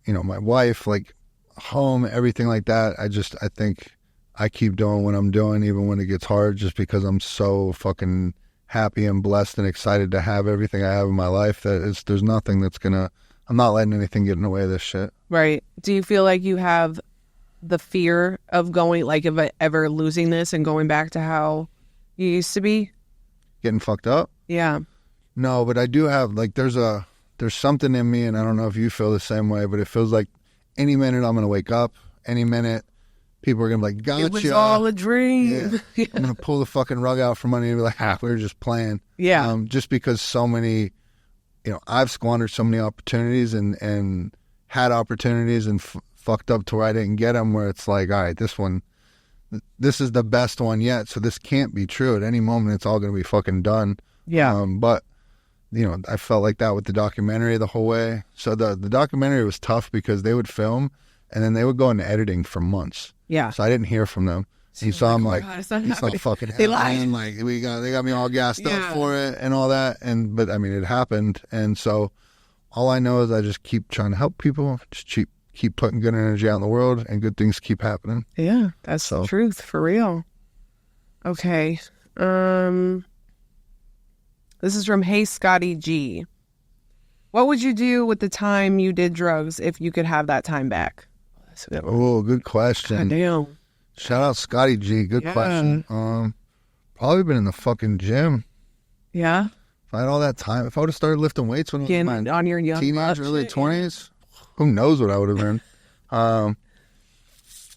you know, my wife, like home, everything like that. I think I keep doing what I'm doing even when it gets hard, just because I'm so fucking happy and blessed and excited to have everything I have in my life that there's nothing that's gonna, I'm not letting anything get in the way of this shit. Right. Do you feel like you have the fear of going, like, of ever losing this and going back to how you used to be? Getting fucked up? Yeah. No, but I do have, like, there's something in me, and I don't know if you feel the same way, but it feels like any minute I'm going to wake up, any minute people are going to be like, gotcha. It was all a dream. Yeah. I'm going to pull the fucking rug out from under you and be like, we were just playing. Yeah. Just because so many, you know, I've squandered so many opportunities and had opportunities and fucked up to where I didn't get them, where it's like, all right, this is the best one yet, so this can't be true. At any moment, it's all going to be fucking done. Yeah. But, you know, I felt like that with the documentary the whole way. So the documentary was tough because they would film and then they would go into editing for months. Yeah. So I didn't hear from them. So you saw him like, it's like fucking they lied. happening. Like they got me all gassed up for it and all that. But I mean, it happened. And so all I know is I just keep trying to help people, just keep putting good energy out in the world, and good things keep happening. Yeah, that's the truth, for real. Okay. This is from Hey Scotty G. What would you do with the time you did drugs if you could have that time back? Oh, good question. God damn. Shout out Scotty G. Good question. Probably been in the fucking gym. Yeah. If I had all that time, if I would have started lifting weights when I was on your young teenage, early 20s, who knows what I would have been.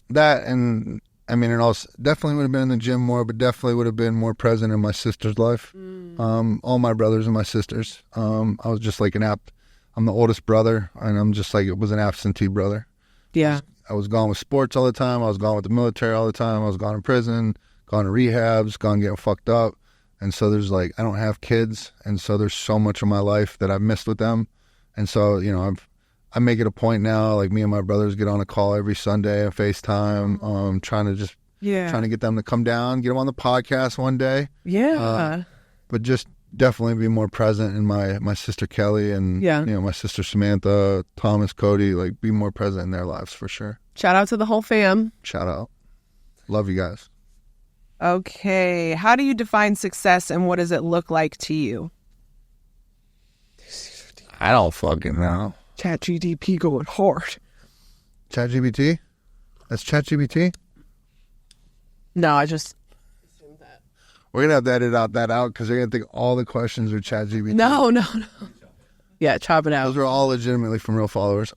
That, and I mean, it also definitely would have been in the gym more, but definitely would have been more present in my sister's life. All my brothers and my sisters. I was just like I'm the oldest brother, and I'm just like, it was an absentee brother. Yeah. I was gone with sports all the time. I was gone with the military all the time. I was gone in prison, gone to rehabs, gone getting fucked up. And so there's like, I don't have kids. And so there's so much of my life that I've missed with them. And so, you know, I make it a point now, like me and my brothers get on a call every Sunday and FaceTime, trying to get them to come down, get them on the podcast one day. Yeah. But just definitely be more present in my sister Kelly and, you know, my sister Samantha, Thomas, Cody, like be more present in their lives for sure. Shout out to the whole fam. Shout out. Love you guys. Okay. How do you define success and what does it look like to you? I don't fucking know. ChatGPT going hard. ChatGPT? That's ChatGPT? No, I just assumed that. We're going to have to edit that out because they're going to think all the questions are ChatGPT. No. Yeah, chop it out. Those are all legitimately from real followers.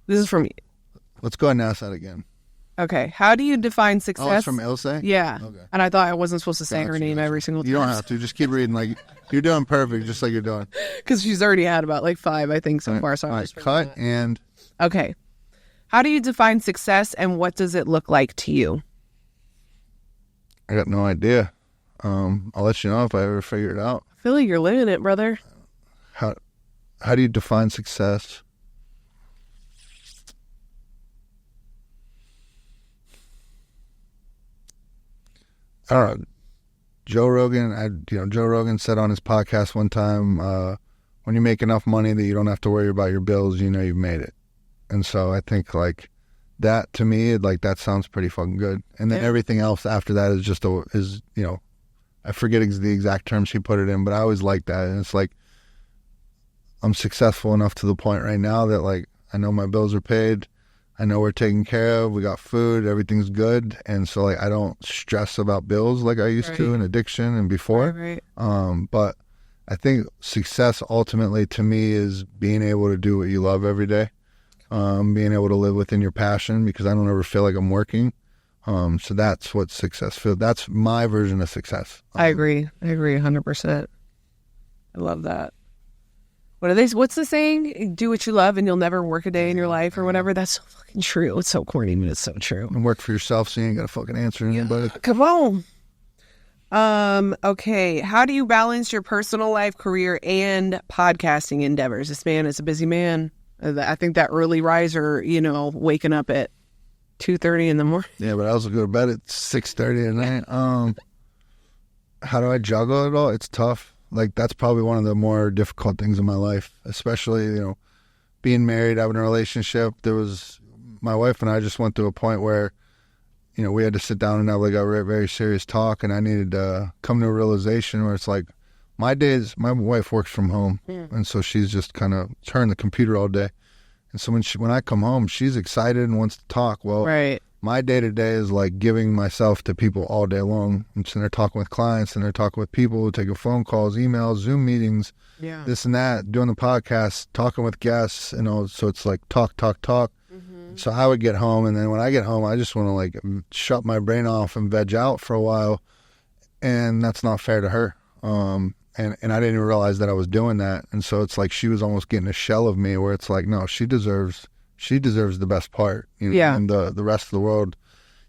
This is from me. Let's go ahead and ask that again. Okay. How do you define success? Oh, it's from Ilse? Yeah. Okay. And I thought I wasn't supposed to say her name every single time. You don't have to. Just keep reading. Like, you're doing perfect, just like you're doing. Because she's already had about like 5, I think, so far. So all right, cut and... Okay. How do you define success and what does it look like to you? I got no idea. I'll let you know if I ever figure it out. I feel like you're living it, brother. How do you define success? I don't know. Joe Rogan said on his podcast one time, when you make enough money that you don't have to worry about your bills, you know you've made it. And so I think like that to me, like that sounds pretty fucking good. And then everything else after that is just a I forget the exact terms he put it in, but I always like that. And it's like, I'm successful enough to the point right now that like, I know my bills are paid. I know we're taken care of. We got food. Everything's good. And so like, I don't stress about bills like I used to in addiction and before. Right. But I think success ultimately to me is being able to do what you love every day. Being able to live within your passion, because I don't ever feel like I'm working. So that's what success feels. That's my version of success. I agree 100%. I love that. What's the saying? Do what you love and you'll never work a day in your life or whatever. That's so fucking true. It's so corny, but it's so true. And work for yourself so you ain't got to fucking answer anybody. Come on. Okay. How do you balance your personal life, career, and podcasting endeavors? This man is a busy man. I think that early riser, waking up at 2:30 in the morning. Yeah, but I also go to bed at 6:30 at night. How do I juggle it all? It's tough. Like, that's probably one of the more difficult things in my life, especially, being married, having a relationship. My wife and I just went to a point where, we had to sit down and have like a very, very serious talk, and I needed to come to a realization where it's like, my wife works from home, and so she's just kind of turning the computer all day. And so when I come home, she's excited and wants to talk. Well, right. My day-to-day is like giving myself to people all day long. I'm sitting there talking with clients, and they're talking with people, taking phone calls, emails, Zoom meetings, this and that, doing the podcast, talking with guests, so it's like talk. Mm-hmm. So I would get home, and then when I get home, I just want to like shut my brain off and veg out for a while, and that's not fair to her. And I didn't even realize that I was doing that. And so it's like she was almost getting a shell of me, where it's like, no, she deserves the best part. And the rest of the world,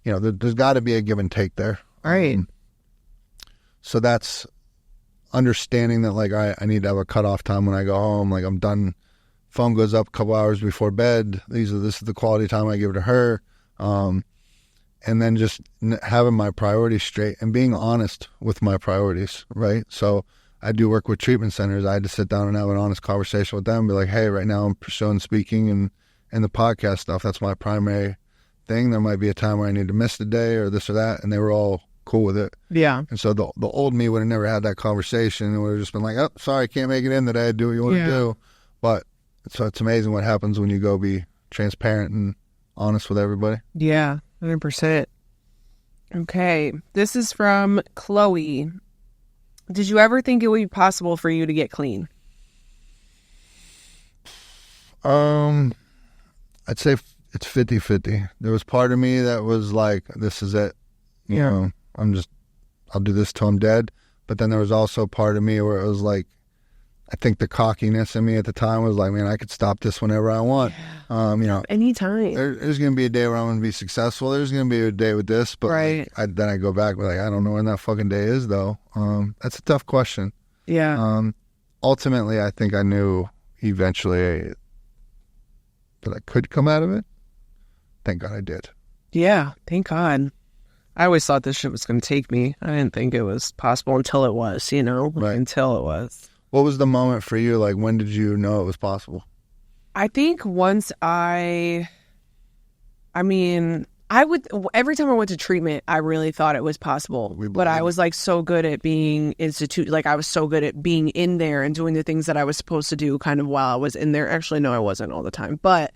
there's got to be a give and take there. Right. So that's understanding that like I need to have a cutoff time when I go home. Like, I'm done. Phone goes up a couple hours before bed. This is the quality time I give to her. And then just having my priorities straight and being honest with my priorities. Right. So I do work with treatment centers. I had to sit down and have an honest conversation with them. Be like, hey, right now I'm pursuing speaking and the podcast stuff. That's my primary thing. There might be a time where I need to miss the day or this or that. And they were all cool with it. Yeah. And so the old me would have never had that conversation and would have just been like, oh, sorry, can't make it in today. Do what you want to do. But so it's amazing what happens when you go be transparent and honest with everybody. Yeah, 100%. Okay. This is from Chloe. Did you ever think it would be possible for you to get clean? I'd say it's 50-50. There was part of me that was like, this is it. You know, I'll do this till I'm dead. But then there was also part of me where it was like, I think the cockiness in me at the time was like, man, I could stop this whenever I want. Anytime. There's going to be a day where I'm going to be successful. There's going to be a day with this. But then I go back, like, I don't know when that fucking day is, though. That's a tough question. Yeah. Ultimately, I think I knew eventually that I could come out of it. Thank God I did. Yeah, thank God. I always thought this shit was going to take me. I didn't think it was possible until it was, until it was. What was the moment for you? Like, when did you know it was possible? I think once every time I went to treatment, I really thought it was possible. But I was like so good at being I was so good at being in there and doing the things that I was supposed to do kind of while I was in there. Actually, no, I wasn't all the time. But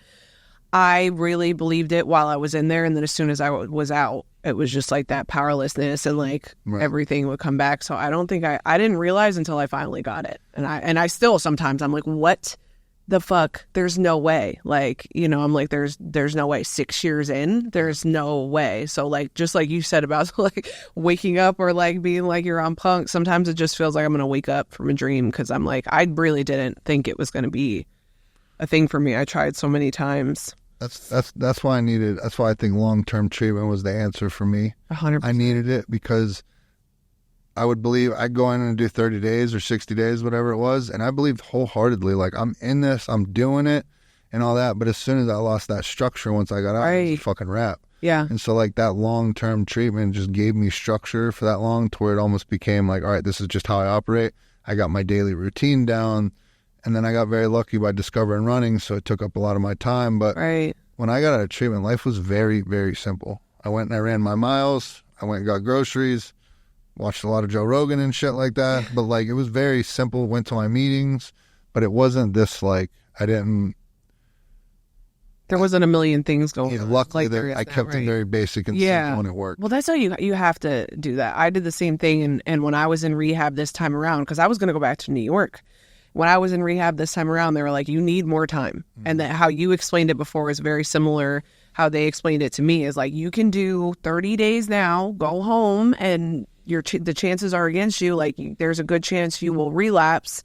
I really believed it while I was in there. And then as soon as I was out, it was just like that powerlessness and like everything would come back. So I don't think I didn't realize until I finally got it. And I still sometimes I'm like, what the fuck? There's no way. Like, I'm like, there's no way. 6 years in, there's no way. So like, just like you said about like waking up or like being like you're on punk, sometimes it just feels like I'm going to wake up from a dream. Cause I'm like, I really didn't think it was going to be a thing for me. I tried so many times. That's why I think long-term treatment was the answer for me. 100%. I needed it because I would believe I'd go in and do 30 days or 60 days, whatever it was. And I believed wholeheartedly, like, I'm in this, I'm doing it and all that. But as soon as I lost that structure, once I got out, it was a fucking wrap. Yeah. And so like that long-term treatment just gave me structure for that long to where it almost became like, all right, this is just how I operate. I got my daily routine down. And then I got very lucky by discovering running, so it took up a lot of my time. But when I got out of treatment, life was very, very simple. I went and I ran my miles. I went and got groceries. watched a lot of Joe Rogan and shit like that. But like, it was very simple. Went to my meetings, but it wasn't this like, I didn't. There wasn't a million things going on. Luckily, like I kept it very basic and simple, and it worked. Well, that's how you have to do that. I did the same thing, and when I was in rehab this time around, because I was going to go back to New York. When I was in rehab this time around, they were like, you need more time. And that how you explained it before is very similar. How they explained it to me is like, you can do 30 days now, go home, and the chances are against you. Like, there's a good chance you will relapse.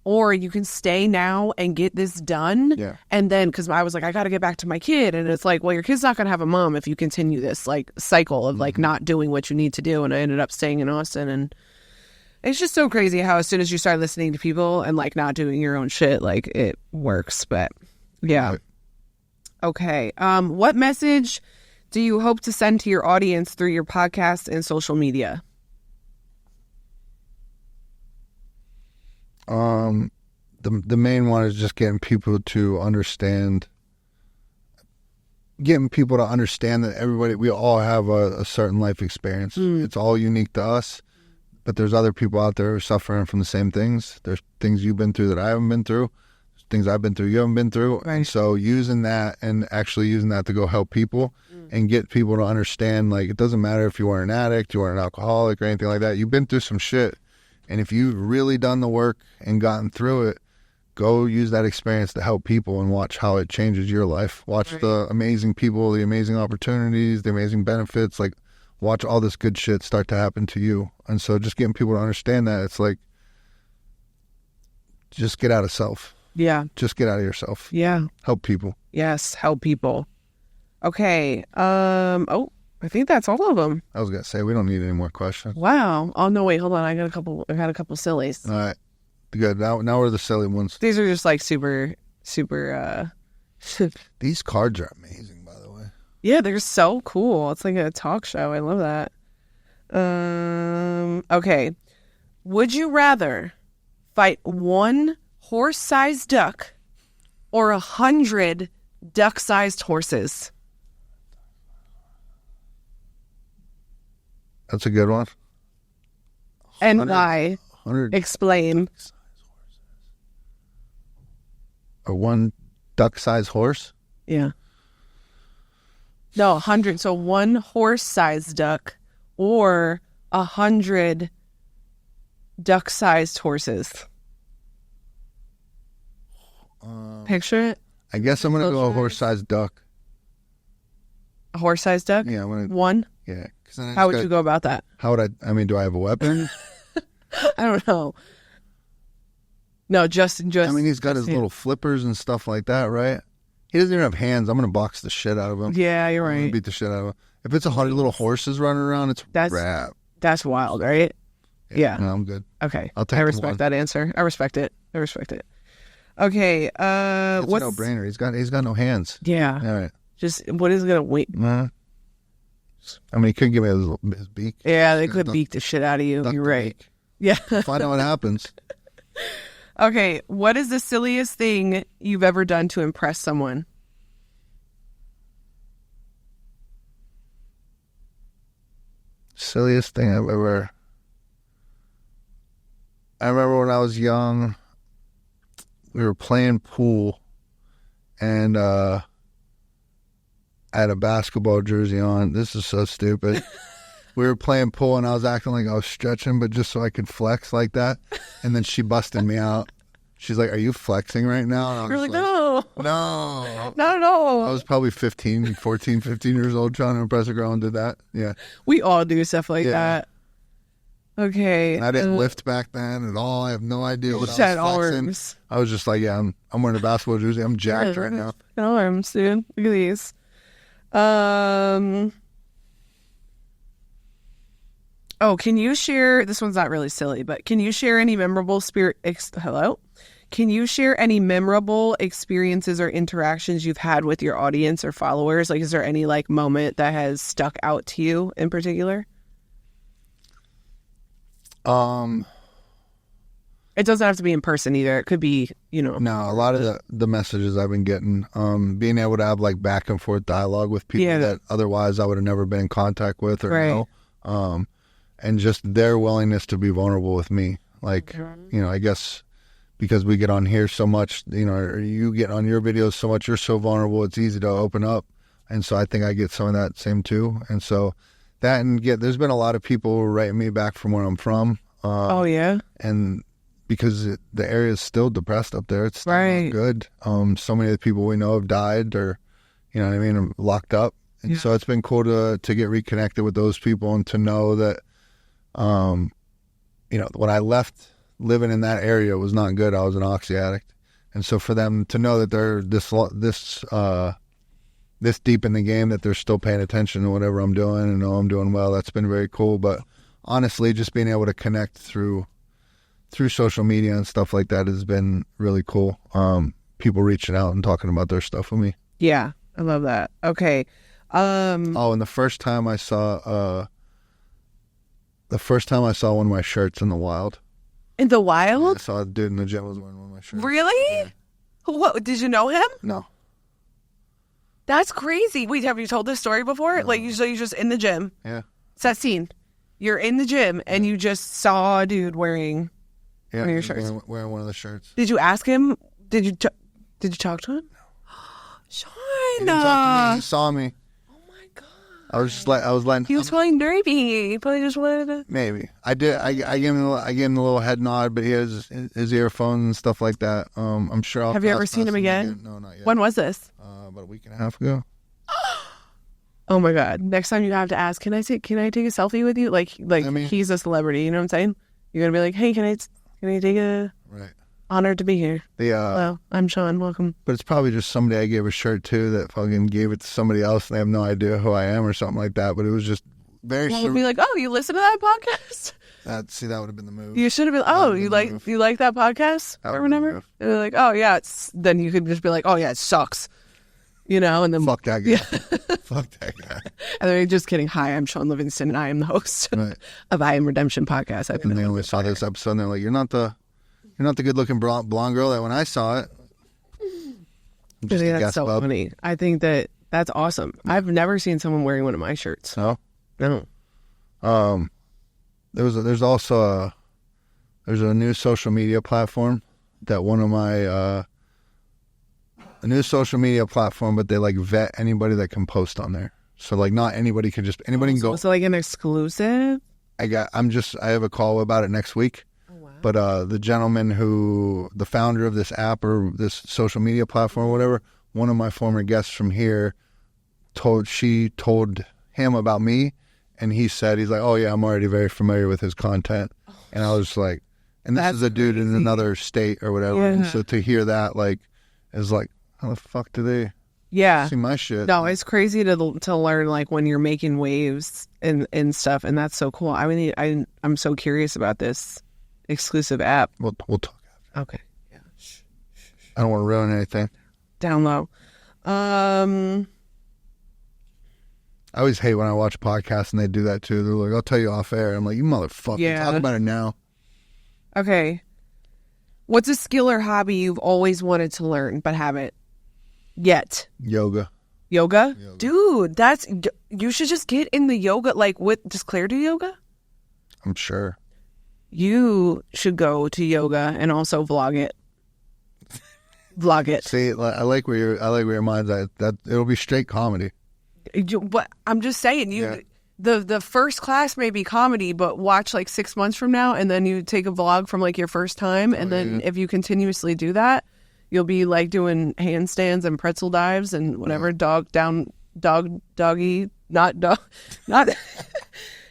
Or you can stay now and get this done. Yeah. And then, because I was like, I got to get back to my kid. And it's like, well, your kid's not going to have a mom if you continue this like cycle of like not doing what you need to do. And I ended up staying in Austin. And it's just so crazy how as soon as you start listening to people and like not doing your own shit, like it works. But yeah. Right. Okay. What message do you hope to send to your audience through your podcast and social media? The main one is just getting people to understand that we all have a certain life experience. It's all unique to us, but there's other people out there who are suffering from the same things. There's things you've been through that I haven't been through. There's things I've been through you haven't been through. Right. And so using that to go help people and get people to understand, like, it doesn't matter if you are an addict, you are an alcoholic or anything like that. You've been through some shit. And if you've really done the work and gotten through it, go use that experience to help people and watch how it changes your life. Watch the amazing people, the amazing opportunities, the amazing benefits. Like, watch all this good shit start to happen to you. And so just getting people to understand that, it's like, just get out of self. Yeah. Just get out of yourself. Yeah. Help people. Yes. Help people. Okay. I think that's all of them. I was going to say, we don't need any more questions. Wow. Oh, no, wait, hold on. I got a couple sillies. All right. Good. Now we're the silly ones. These are just like super, These cards are amazing, by the way. yeah, they're so cool. It's like a talk show. I love that. Okay. Would you rather fight one horse-sized duck or 100 duck-sized horses? That's a good one. And why? 100 Explain. or one duck-sized horse? Yeah. No, 100. So one horse-sized duck or 100 duck-sized horses. Picture it. I guess I'm going to go a horse-sized duck. A horse-sized duck? Yeah, I'm going to... One? Yeah. How would you go about that? How would I mean, do I have a weapon? I don't know. No, just. I mean, he's got his little flippers and stuff like that, right? He doesn't even have hands. I'm going to box the shit out of him. Yeah, you're I'm gonna right. beat the shit out of him. If it's 100 little horses running around, it's rap. That's wild, right? Yeah. No, I'm good. Okay. I'll take I the respect one. that answer. I respect it. Okay. It's a no-brainer. He's got no hands. Yeah. All right. Just what is gonna wait? I mean, he could give me his beak. Yeah, they could beat the shit out of you. Duck You're the right. beak. Yeah. Find out what happens. Okay. What is the silliest thing you've ever done to impress someone? Silliest thing I've ever... I remember when I was young, we were playing pool, and I had a basketball jersey on. This is so stupid. We were playing pool, and I was acting like I was stretching, but just so I could flex like that. And then she busted me out. She's like, "Are you flexing right now?" And I was You're like, no. no, not at all. I was probably 15 years old trying to impress a girl and did that. Yeah. We all do stuff like Yeah. that. Okay. And I didn't lift back then at all. I have no idea what I had was flexing. arms. I was just like, yeah, I'm wearing a basketball jersey. I'm jacked right now. Arms, dude. Look at these. Oh, can you share? This one's not really silly, but can you share any memorable Hello? Can you share any memorable experiences or interactions you've had with your audience or followers? Like, is there any like moment that has stuck out to you in particular? It doesn't have to be in person either. It could be, No, a lot of the messages I've been getting, being able to have like back and forth dialogue with people that otherwise I would have never been in contact with or know. and just their willingness to be vulnerable with me. Like, I guess because we get on here so much, or you get on your videos so much, you're so vulnerable, it's easy to open up. And so I think I get some of that same too. And so that, and there's been a lot of people writing me back from where I'm from. Oh, yeah? And because the area is still depressed up there, it's still not good. So many of the people we know have died or, locked up. And so it's been cool to get reconnected with those people and to know that, when I left living in that area, it was not good. I was an oxy addict. And so for them to know that they're this deep in the game, that they're still paying attention to whatever I'm doing and know I'm doing well, that's been very cool. But honestly, just being able to connect through social media and stuff like that has been really cool. People reaching out and talking about their stuff with me. Yeah, I love that. Okay. And the first time I saw one of my shirts in the wild. In the wild? I saw a dude in the gym was wearing one of my shirts. Really? Yeah. What? Did you know him? No. That's crazy. Wait, have you told this story before? No. Like, you're just in the gym. Yeah. It's that scene. You're in the gym and you just saw a dude wearing one of your shirts. Wearing one of the shirts. Did you ask him? Did you talk to him? No. Shawn. He didn't talk to me. He saw me. Oh my God. I was letting. He was feeling derpy. He probably just wanted to. Maybe I did. I gave him the little head nod, but he has his earphones and stuff like that. I'm sure. Have you ever seen him again? No, not yet. When was this? About a week and a half ago. Oh my God! Next time you have to ask, can I take a selfie with you? Like he's a celebrity. You know what I'm saying? You're gonna be like, hey, can I take a? Right. Honored to be here. Hello, I'm Shawn. Welcome. But it's probably just somebody I gave a shirt to that fucking gave it to somebody else and they have no idea who I am or something like that. But it was just very. Well, be like, oh, you listen to that podcast? That would have been the move. You should have been. Oh, you like that podcast or whatever? They're like, oh yeah, then you could just be like, oh yeah, it sucks. And then fuck that guy. Yeah. Fuck that guy. And then just kidding. Hi, I'm Shawn Livingston, and I am the host of I Am Redemption podcast. And they only saw this episode, and they're like, you're not the good-looking blonde girl that when I saw it. That's so funny. I think that's awesome. I've never seen someone wearing one of my shirts. No? No. There's a new social media platform that one of my a new social media platform, but they like vet anybody that can post on there. So like not anybody can can go. So like an exclusive? I have a call about it next week. Oh, wow. But the founder of this app or this social media platform or whatever, one of my former guests from here told him about me, and he's like, oh yeah, I'm already very familiar with his content. And I was like, and this is a dude in another state or whatever. Yeah. And so to hear that is like, how the fuck do they see my shit? No, it's crazy to learn like when you're making waves and stuff, and that's so cool. I mean, I'm so curious about this exclusive app. We'll talk after. Okay. Yeah. I don't want to ruin anything. Down low. I always hate when I watch podcasts and they do that too. They're like, I'll tell you off air. I'm like, you motherfucker, talk about it now. Okay. What's a skill or hobby you've always wanted to learn but haven't yet? Yoga? Dude, you should just get in the yoga. Like, does Claire do yoga? I'm sure. You should go to yoga and also vlog it. See, I like where your mind's at. That it'll be straight comedy. But I'm just saying, the first class may be comedy, but watch like 6 months from now, and then you take a vlog from like your first time, and then if you continuously do that, you'll be like doing handstands and pretzel dives and whatever, doggy, not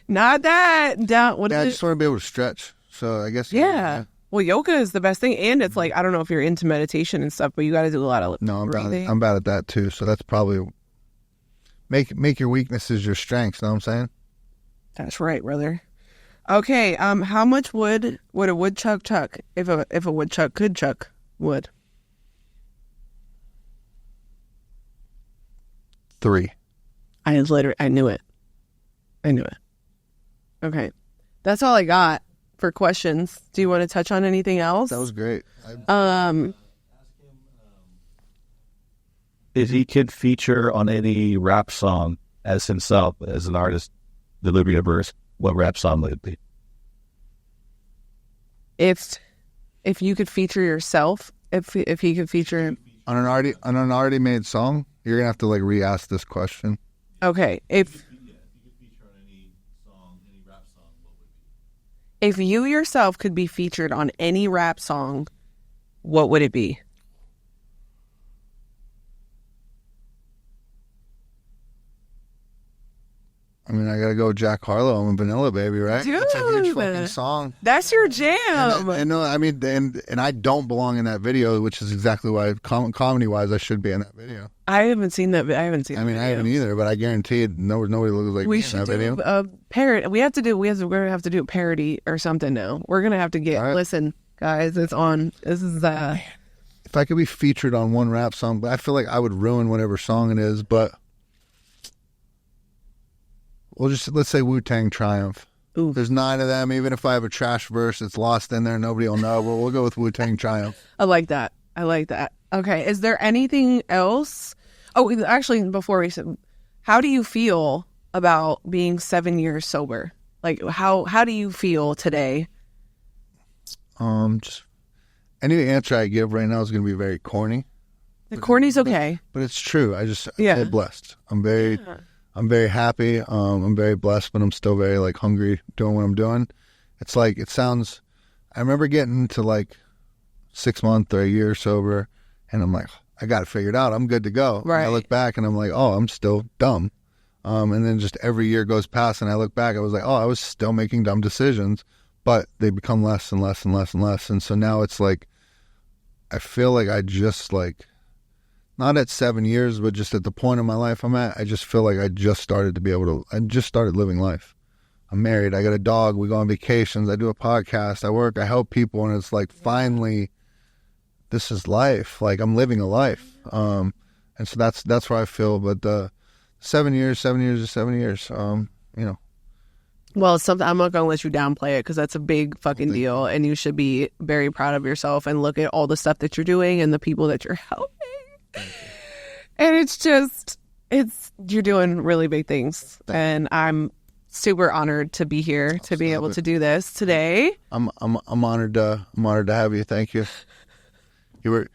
that down. What is it? I just want to be able to stretch. So I guess Well, yoga is the best thing, and it's like, I don't know if you're into meditation and stuff, but you got to do a lot of breathing. I'm bad at that too. So that's probably make your weaknesses your strengths. Know what I'm saying? That's right, brother. Okay, how much wood would a woodchuck chuck if a woodchuck could chuck wood? 3. I knew it. Okay, that's all I got for questions. Do you want to touch on anything else? That was great. If he could feature on any rap song as himself, as an artist, delivering a verse, what rap song would it be? If you could feature yourself, if he could feature On an already made song, you're gonna have to like re-ask this question. okay, if you yourself could be featured on any rap song, what would it be? I mean, I gotta go with Jack Harlow and Vanilla Baby, right? Dude, it's a huge fucking song. That's your jam. And no, I mean, and I don't belong in that video, which is exactly why, comedy-wise, I should be in that video. I haven't seen that. I haven't seen. I mean, I haven't either, but I guarantee it, nobody looks like We me should in that do video. a parody. We're gonna have to do a parody or something now. We're gonna have to get. All right. Listen, guys, it's on. This is If I could be featured on one rap song, but I feel like I would ruin whatever song it is, but let's say Wu-Tang Triumph. Ooh. There's 9 of them. Even if I have a trash verse, it's lost in there. Nobody will know. We'll go with Wu-Tang Triumph. I like that. Okay, is there anything else? Oh, actually, before we said, how do you feel about being 7 years sober? Like, how do you feel today? Just any answer I give right now is going to be very corny, The corny's okay. but it's true. I Yeah. feel blessed. I'm very happy. I'm very blessed, but I'm still very like hungry doing what I'm doing. It's like, it sounds, I remember getting to like 6 months or a year sober, and I'm like, I got it figured out. I'm good to go. Right. And I look back and I'm like, oh, I'm still dumb. And then just every year goes past and I look back, I was like, oh, I was still making dumb decisions, but they become less and less and less and less. And so now it's like, I feel like I just like, not at 7 years, but just at the point in my life I'm at, I just feel like I just started living life. I'm married. I got a dog. We go on vacations. I do a podcast. I work. I help people. And it's like, finally, this is life. Like, I'm living a life. And so that's where I feel. But 7 years is 7 years. Well, I'm not gonna let you downplay it because that's a big fucking deal, and you should be very proud of yourself and look at all the stuff that you're doing and the people that you're helping. And you're doing really big things, and I'm super honored to be here to be able to do this today. I'm honored to have you. Thank you. You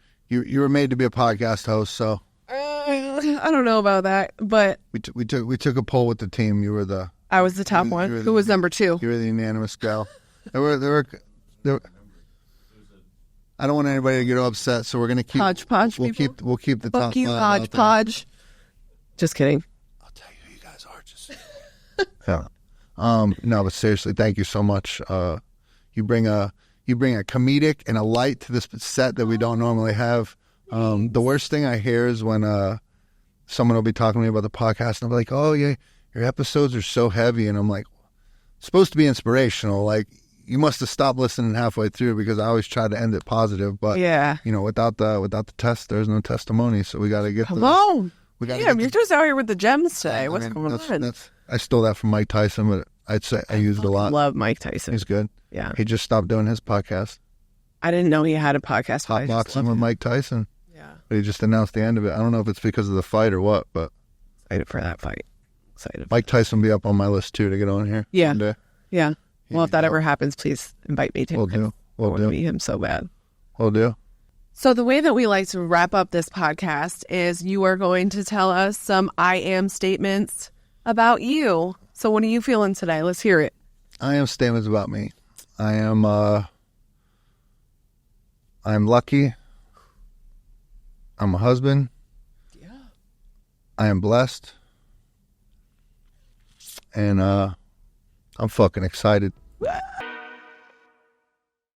were made to be a podcast host, so I don't know about that, but we took a poll with the team. You were I was the top one. Who was number 2? You were the unanimous gal. There were. I don't want anybody to get upset, so we're gonna keep Hodgepodge. We'll keep the Fuck top you, five out there. Hodgepodge. Just kidding. I'll tell you who you guys are. Just yeah. No, but seriously, thank you so much. You bring a comedic and a light to this set that we don't normally have. The worst thing I hear is when someone will be talking to me about the podcast and I'll be like, "Oh yeah, your episodes are so heavy," and I'm like, "It's supposed to be inspirational. Like, you must have stopped listening halfway through," because I always try to end it positive. But yeah, without the test, there's no testimony. So we got to get. Come on. Damn, you're just out here with the gems today. What's going on? I stole that from Mike Tyson, but I'd say I used it a lot. Love Mike Tyson. He's good. Yeah. He just stopped doing his podcast. I didn't know he had a podcast. Hot Boxing with Mike Tyson. Yeah. But he just announced the end of it. I don't know if it's because of the fight or what, but excited for that fight. Excited. Mike Tyson will be up on my list too to get on here. Yeah. one day. Yeah. Well, if that ever happens, please invite me to. We'll do. I want to meet him so bad. We'll do. So the way that we like to wrap up this podcast is you are going to tell us some I am statements about you. So what are you feeling today? Let's hear it. I am statements about me. I'm lucky. I'm a husband. Yeah. I am blessed. And I'm fucking excited.